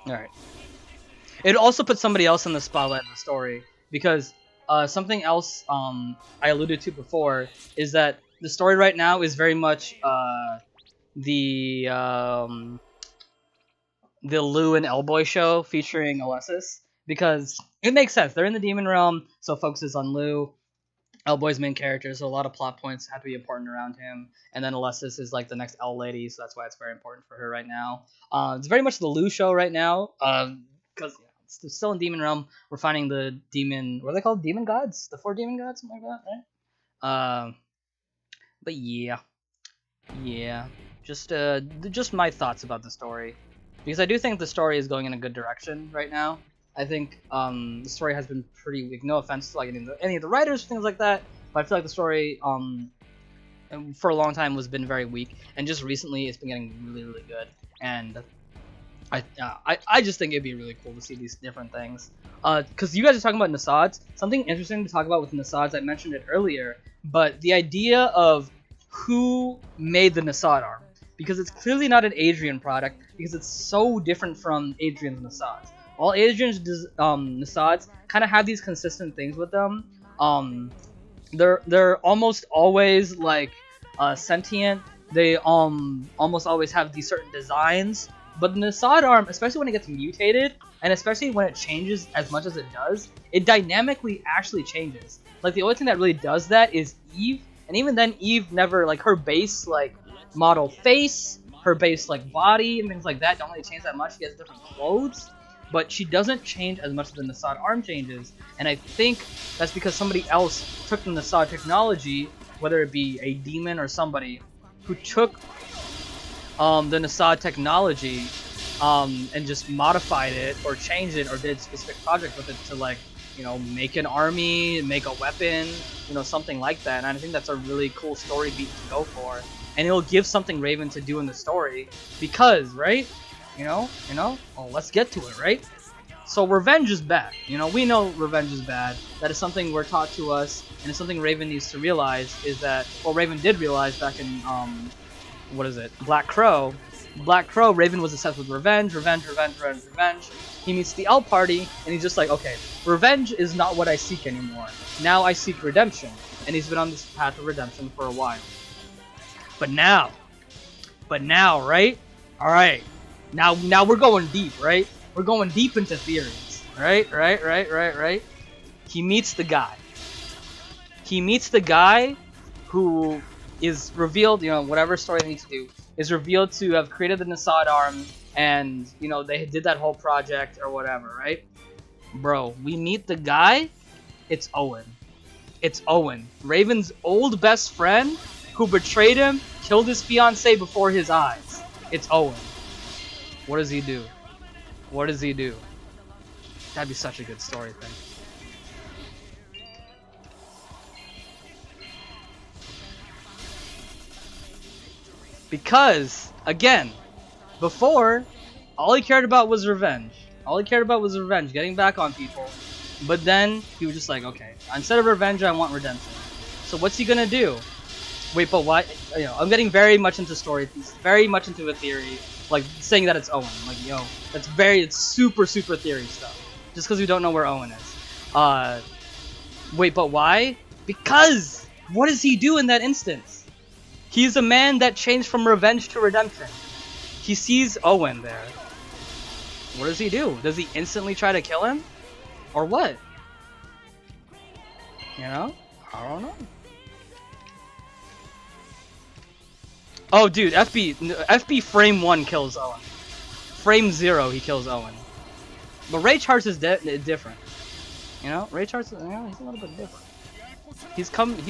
Alright. It also put somebody else in the spotlight in the story, because something else I alluded to before is that the story right now is very much the Lou and Elboy show featuring Alessis. because it makes sense. They're in the demon realm, so it focuses on Lou, Hellboy's main character, so a lot of plot points have to be important around him. And then Alessis is like the next L lady, so that's why it's very important for her right now. It's very much the Lou show right now, because it's still in Demon Realm. We're finding the demon. What are they called? Demon gods? The 4 demon gods, something like that, right? But yeah, just my thoughts about the story, because I do think the story is going in a good direction right now. I think the story has been pretty weak. No offense to like any of the writers, things like that, but I feel like the story for a long time was been very weak, and just recently it's been getting really good. And I just think it'd be really cool to see these different things. Because you guys are talking about Nasads. Something interesting to talk about with Nasads, I mentioned it earlier, but the idea of who made the Nasad arm. Because it's clearly not an Adrian product, because it's so different from Adrian's Nasads. All Adrian's Nasads kind of have these consistent things with them. They're almost always like sentient. They almost always have these certain designs. But the Nasad arm, especially when it gets mutated, and especially when it changes as much as it does, it dynamically actually changes. Like, the only thing that really does that is Eve, and even then Eve never, like, her base, like, model face, her base, like, body, and things like that don't really change that much. She has different clothes, but she doesn't change as much as the Nasad arm changes, and I think that's because somebody else took the Nasad technology, whether it be a demon or somebody, who took the Nasad technology and just modified it or changed it or did specific project with it to, like, you know, make an army, make a weapon, you know, something like that. And I think that's a really cool story beat to go for, and it'll give something Raven to do in the story, because, right, you know, well, let's get to it, right? So revenge is bad. You know, we know revenge is bad. That is something we're taught to us, and it's something Raven needs to realize, is that, well, Raven did realize back in what is it? Black Crow. Raven was obsessed with revenge. He meets the L Party, and he's just like, okay, revenge is not what I seek anymore. Now I seek redemption. And he's been on this path of redemption for a while. But now, right? Alright. Now we're going deep, right? We're going deep into theories. Right? He meets the guy who is revealed, you know, whatever story they need to do, is revealed to have created the Nasad arm, and, you know, they did that whole project or whatever, right? Bro, we meet the guy, it's Owen. Raven's old best friend, who betrayed him, killed his fiancée before his eyes. It's Owen. What does he do? That'd be such a good story thing. Because, again, before, all he cared about was revenge. Getting back on people. But then, he was just like, okay, instead of revenge, I want redemption. So what's he gonna do? Wait, but why? You know, I'm getting very much into very much into a theory, like, saying that it's Owen. Like, yo, it's super theory stuff. Just because we don't know where Owen is. Wait, but why? Because, what does he do in that instance? He's a man that changed from revenge to redemption. He sees Owen there. What does he do? Does he instantly try to kill him? Or what? You know? I don't know. Oh, dude, FB frame 1 kills Owen. Frame 0, he kills Owen. But Ray Charles is different. You know? Ray Charles, you know, he's a little bit different. He's come to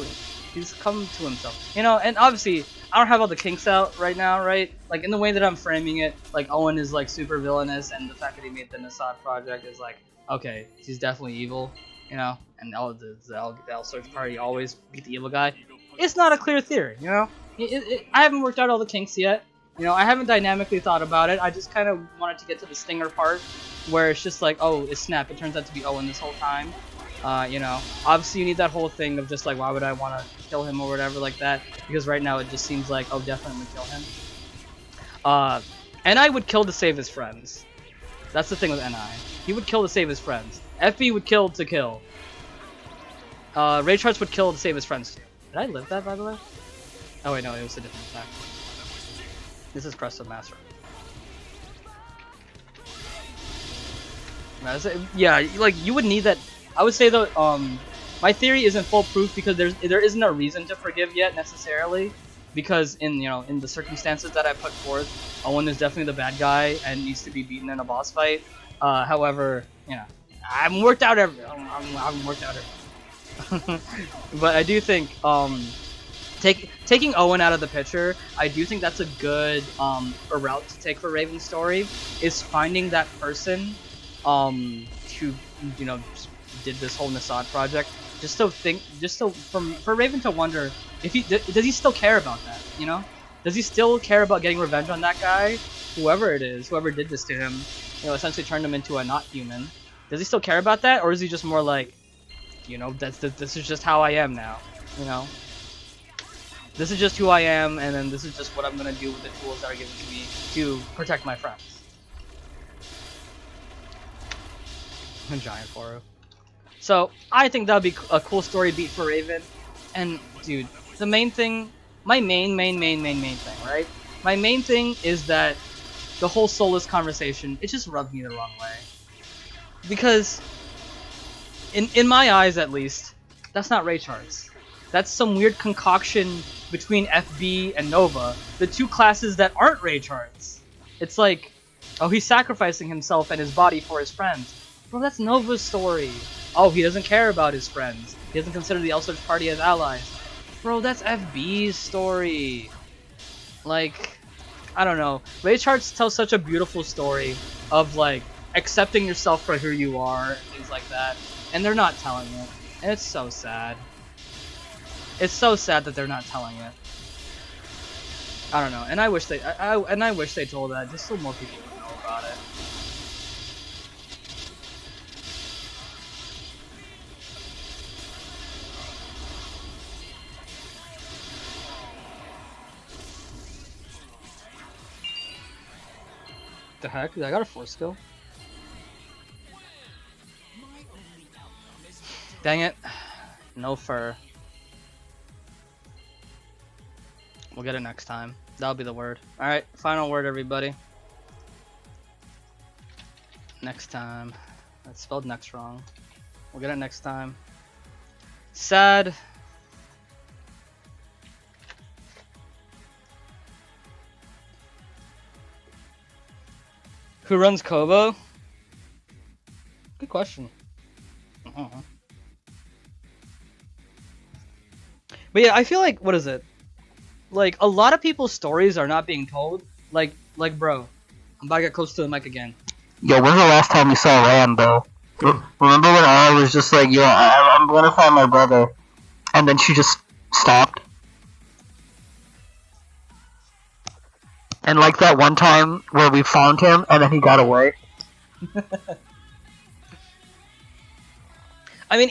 it. He's come to himself. You know, and obviously, I don't have all the kinks out right now, right? Like, in the way that I'm framing it, like, Owen is, like, super villainous, and the fact that he made the Nasad project is like, okay, he's definitely evil, you know? And the Elsword Party always beat the evil guy. It's not a clear theory, you know? I haven't worked out all the kinks yet. You know, I haven't dynamically thought about it. I just kind of wanted to get to the stinger part, where it's just like, oh, it's snap. It turns out to be Owen this whole time. You know, obviously you need that whole thing of just like, why would I want to kill him or whatever like that, because right now it just seems like, oh, definitely kill him. NI would kill to save his friends. That's the thing with NI. He would kill to save his friends. FB would kill to kill. Ray Charts would kill to save his friends too. Did I live that, by the way? Oh wait, no, it was a different attack. This is Crest of Master. Yeah, like you would need that. I would say though, my theory isn't foolproof because there isn't a reason to forgive yet necessarily, because in the circumstances that I put forth, Owen is definitely the bad guy and needs to be beaten in a boss fight. However, I haven't worked out every. But I do think taking Owen out of the picture, I do think that's a good a route to take for Raven's story, is finding that person who did this whole Nassad project, just so for Raven to wonder if does he still care about that, does he still care about getting revenge on that guy, whoever it is, whoever did this to him, essentially turned him into a not human. Does he still care about that, or is he just more like, this is just how I am now, this is just who I am, and then this is just what I'm gonna do with the tools that are given to me to protect my friends. Giant Foru. So I think that would be a cool story beat for Raven. And dude, the main thing, my main thing, right? My main thing is that the whole soulless conversation, it just rubbed me the wrong way. Because in my eyes at least, that's not Ray Charts. That's some weird concoction between FB and Nova, the two classes that aren't Ray Charts. It's like, oh, he's sacrificing himself and his body for his friends. Bro, that's Nova's story. Oh, he doesn't care about his friends. He doesn't consider the Elsword party as allies. Bro, that's FB's story. Like, I don't know. Ray Charts tells such a beautiful story of, like, accepting yourself for who you are and things like that. And they're not telling it. And it's so sad. It's so sad that they're not telling it. I don't know. And I wish they told that just so more people would know about it. The heck? I got a 4 skill. Dang it. No fur. We'll get it next time. That'll be the word. Alright, final word, everybody. Next time. That's spelled next wrong. We'll get it next time. Sad. Who runs Kobo? Good question. But yeah, I feel like, what is it? Like, a lot of people's stories are not being told. Like bro, I'm about to get close to the mic again. Yo, when's the last time you saw Rambo? Remember when I was just like, yo, I'm gonna find my brother, and then she just stopped? And like that one time where we found him, and then he got away? I mean,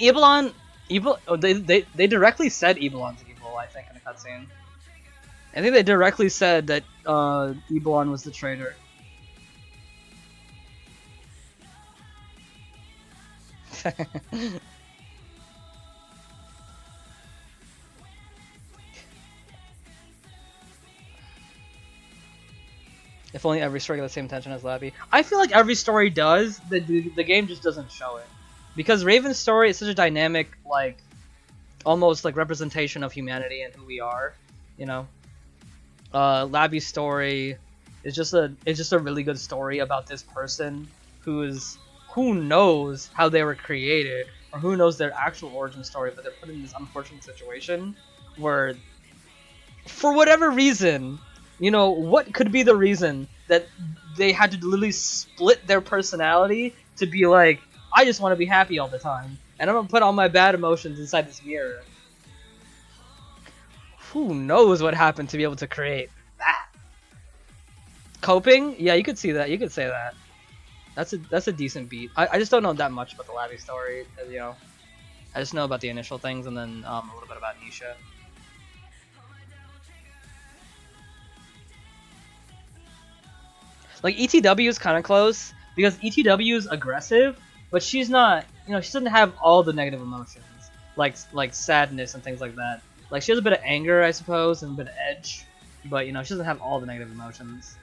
they directly said Ebelon's evil, I think, in the cutscene. I think they directly said that Ebelon was the traitor. If only every story got the same attention as Labby. I feel like every story does. The game just doesn't show it. Because Raven's story is such a dynamic, like, almost like representation of humanity and who we are, Labby's story is just a really good story about this person who knows how they were created, or who knows their actual origin story, but they're put in this unfortunate situation where, for whatever reason, what could be the reason that they had to literally split their personality to be like, I just want to be happy all the time, and I'm gonna put all my bad emotions inside this mirror. Who knows what happened to be able to create that? Coping? Yeah, you could see that. You could say that. That's a decent beat. I just don't know that much about the Labby story, I just know about the initial things and then a little bit about Nisha. Like, ETW is kind of close because ETW is aggressive, but she's not. She doesn't have all the negative emotions like sadness and things like that. Like, she has a bit of anger, I suppose, and a bit of edge, but she doesn't have all the negative emotions.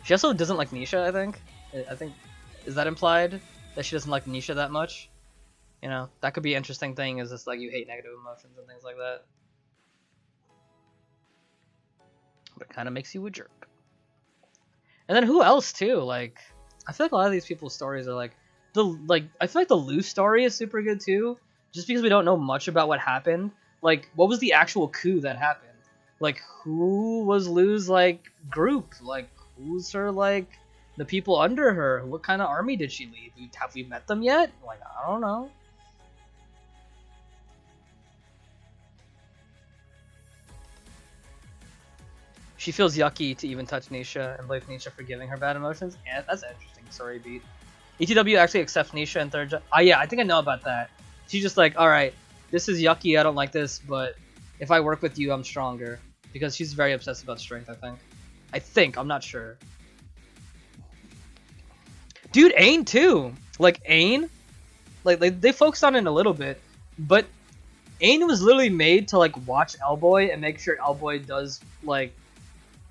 She also doesn't like Nisha, I think. Is that implied? That she doesn't like Nisha that much? You know, that could be an interesting thing, is just like you hate negative emotions and things like that. But it kind of makes you a jerk. And then who else too? Like, I feel like a lot of these people's stories are like, I feel like the Lou story is super good too, just because we don't know much about what happened. Like, what was the actual coup that happened? Like, who was Lou's like group? Like, who's her like the people under her? What kind of army did she lead? Have we met them yet? Like, I don't know. She feels yucky to even touch Nisha and blames Nisha for giving her bad emotions. Yeah, that's an interesting story beat. ETW actually accepts Nisha in third job. Oh yeah, I think I know about that. She's just like, alright, this is yucky, I don't like this, but if I work with you, I'm stronger. Because she's very obsessed about strength, I think. I'm not sure. Dude, Ain too! Like, Ain? Like, they focused on it a little bit, but Ain was literally made to, like, watch Elboy and make sure Elboy does, like,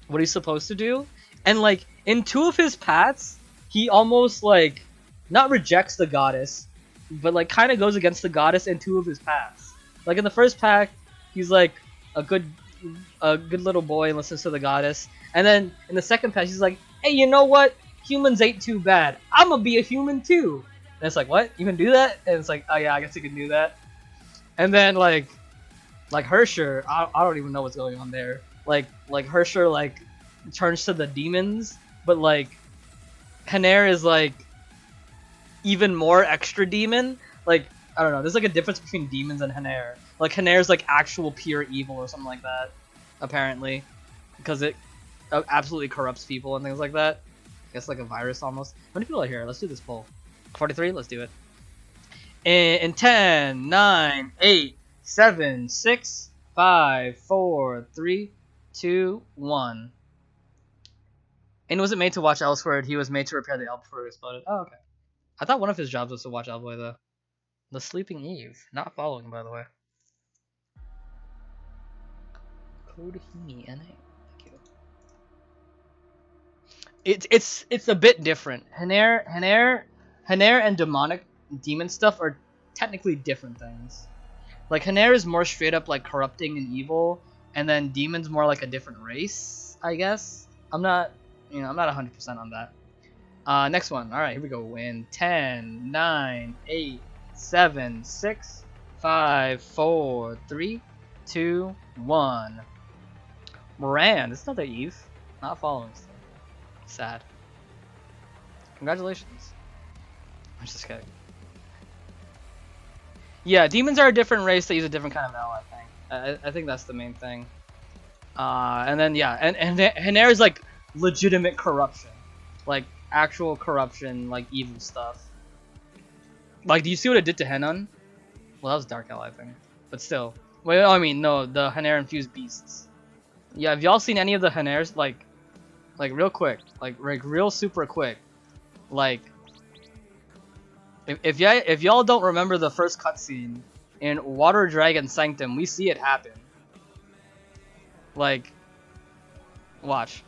what he's supposed to do. And, like, in 2 of his paths, he almost, like, not rejects the goddess, but, like, kind of goes against the goddess in 2 of his paths. Like, in the first pack, he's, like, a good little boy and listens to the goddess. And then, in the second pack, he's like, hey, you know what? Humans ain't too bad. I'm gonna be a human, too. And it's like, what? You can do that? And it's like, oh, yeah, I guess you can do that. And then, like Hersher, I don't even know what's going on there. Like Hersher, like, turns to the demons, but, like, Haner is, like, even more extra demon. Like, I don't know, there's, like, a difference between demons and Haner. Like, Haner's, like, actual pure evil or something like that, apparently. Because it absolutely corrupts people and things like that. I guess, like, a virus almost. How many people are here? Let's do this poll. 43? Let's do it. In 10, 9, 8, 7, 6, 5, 4, 3, 2, 1. And wasn't made to watch Elsword, he was made to repair the elf before it exploded. Oh, okay. I thought one of his jobs was to watch Elboy, though. The Sleeping Eve. Not following, by the way. Code Himi, NA. Thank you. It's a bit different. Haner and demon stuff are technically different things. Like, Haner is more straight up, like, corrupting and evil, and then demon's more like a different race, I guess. I'm not 100% on that. Next one. Alright, here we go. In 10, 9, 8, 7, 6, 5, 4, 3, 2, 1. Moran. This is not the Eve. Not following stuff. Sad. Congratulations. I'm just kidding. Yeah, demons are a different race that use a different kind of L, I think. I think that's the main thing. And then, yeah, and Haner is, like, legitimate corruption. Like, actual corruption, like, evil stuff. Like, do you see what it did to Henan? Well, that was Dark L, I think. But still. Wait, I mean, no, the Haner infused beasts. Yeah, have y'all seen any of the Haners? Like, real quick. Like, real super quick. Like, if y'all don't remember the first cutscene in Water Dragon Sanctum, we see it happen. Like, watch.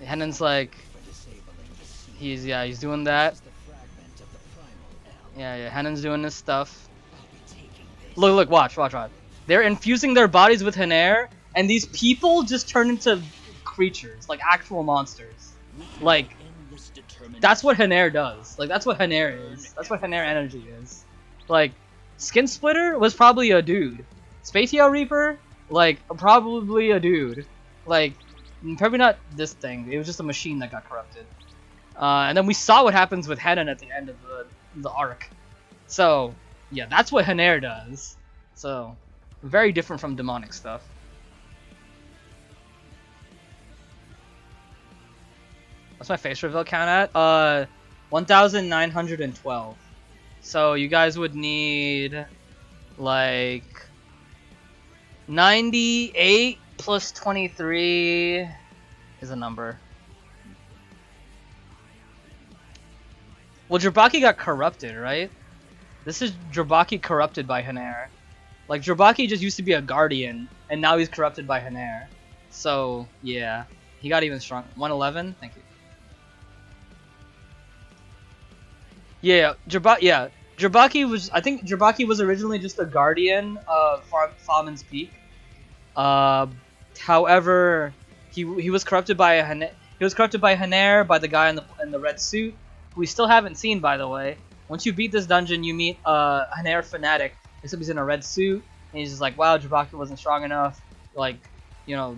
Henan's like, he's doing that. Yeah, Henan's doing this stuff. Look, watch. They're infusing their bodies with Haner, and these people just turn into creatures, like actual monsters. Like, that's what Haner does. Like, that's what Haner is. That's what Haner energy is. Like, Skin Splitter was probably a dude. Spatio Reaper, like, probably a dude. Like, probably not this thing. It was just a machine that got corrupted. And then we saw what happens with Henan at the end of the arc. So, yeah, that's what Haner does. So, very different from demonic stuff. What's my face reveal count at? 1,912. So you guys would need like 98 plus 23 is a number. Well, Jabaki got corrupted, right? This is Jabaki corrupted by Haner. Like, Jabaki just used to be a guardian, and now he's corrupted by Haner. So, yeah. He got even strong. 111? Thank you. Yeah, Jabaki was. I think Jabaki was originally just a guardian of Farman's Peak. Uh, however, he was corrupted by he was corrupted by Haner, by the guy in the red suit, who we still haven't seen, by the way. Once you beat this dungeon, you meet Haner fanatic, except he's in a red suit, and he's just like, wow, Jabaki wasn't strong enough. Like, you know,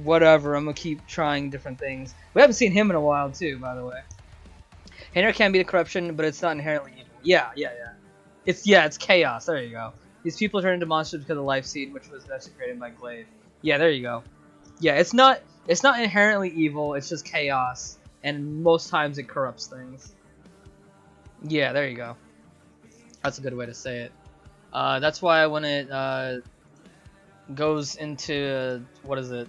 whatever. I'm gonna keep trying different things. We haven't seen him in a while too, by the way. Haner can be the corruption, but it's not inherently evil. Yeah. It's chaos. There you go. These people turn into monsters because of Life Seed, which was desecrated by Glaive. Yeah, there you go. Yeah, it's not inherently evil. It's just chaos, and most times it corrupts things. Yeah, there you go. That's a good way to say it. That's why when it goes into what is it?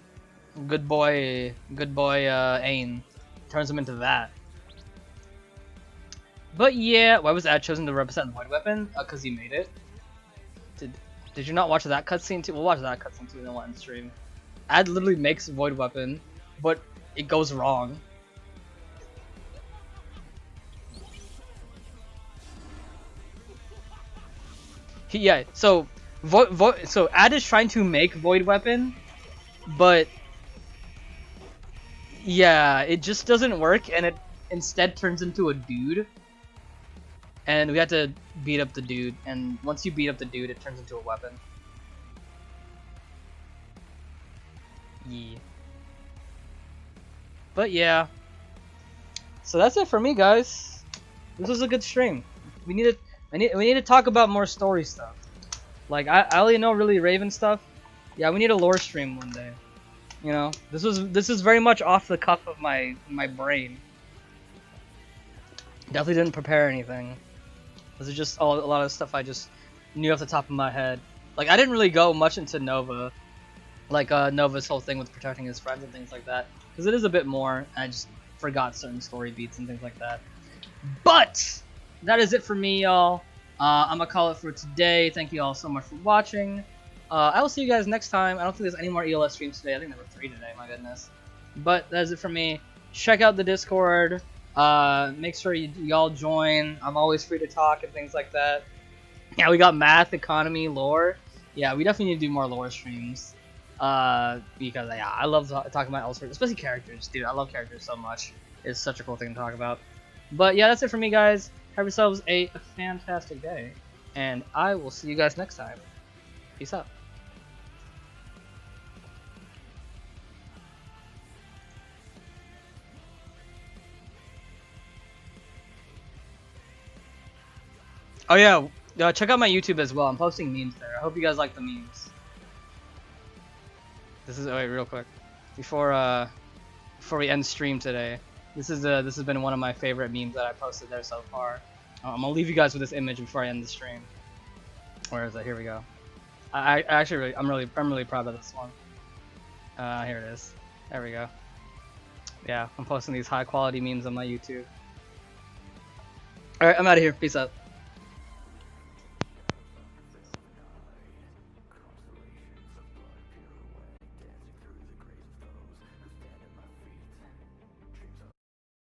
Good boy, Ain turns him into that. But yeah, why was Ad chosen to represent Void Weapon? Cause he made it. Did you not watch that cutscene too? We'll watch that cutscene too in the one stream. Ad literally makes Void Weapon, but it goes wrong. So Ad is trying to make Void Weapon, but yeah, it just doesn't work, and it instead turns into a dude. And we had to beat up the dude, and once you beat up the dude, it turns into a weapon. Yeah. But yeah. So that's it for me, guys. This was a good stream. We need to talk about more story stuff. Like I only know really Raven stuff. Yeah, we need a lore stream one day. You know, this is very much off the cuff of my brain. Definitely didn't prepare anything. This is just a lot of stuff I just knew off the top of my head. Like, I didn't really go much into Nova. Like, Nova's whole thing with protecting his friends and things like that. Because it is a bit more, and I just forgot certain story beats and things like that. But! That is it for me, y'all. I'm gonna call it for today. Thank you all so much for watching. I will see you guys next time. I don't think there's any more ELS streams today. I think there were 3 today, my goodness. But that is it for me. Check out the Discord. Make sure y'all join. I'm always free to talk and things like that. Yeah, we got math, economy, lore. Yeah, we definitely need to do more lore streams. Because yeah, I love talking about Elsword, especially characters, dude. I love characters so much. It's such a cool thing to talk about. But yeah, that's it for me, guys. Have yourselves a fantastic day, and I will see you guys next time. Peace out. Oh yeah, check out my YouTube as well. I'm posting memes there. I hope you guys like the memes. This is wait real quick before we end stream today. This has been one of my favorite memes that I posted there so far. I'm gonna leave you guys with this image before I end the stream. Where is it? Here we go. I actually I'm really proud of this one. Here it is. There we go. Yeah, I'm posting these high quality memes on my YouTube. All right, I'm out of here. Peace out.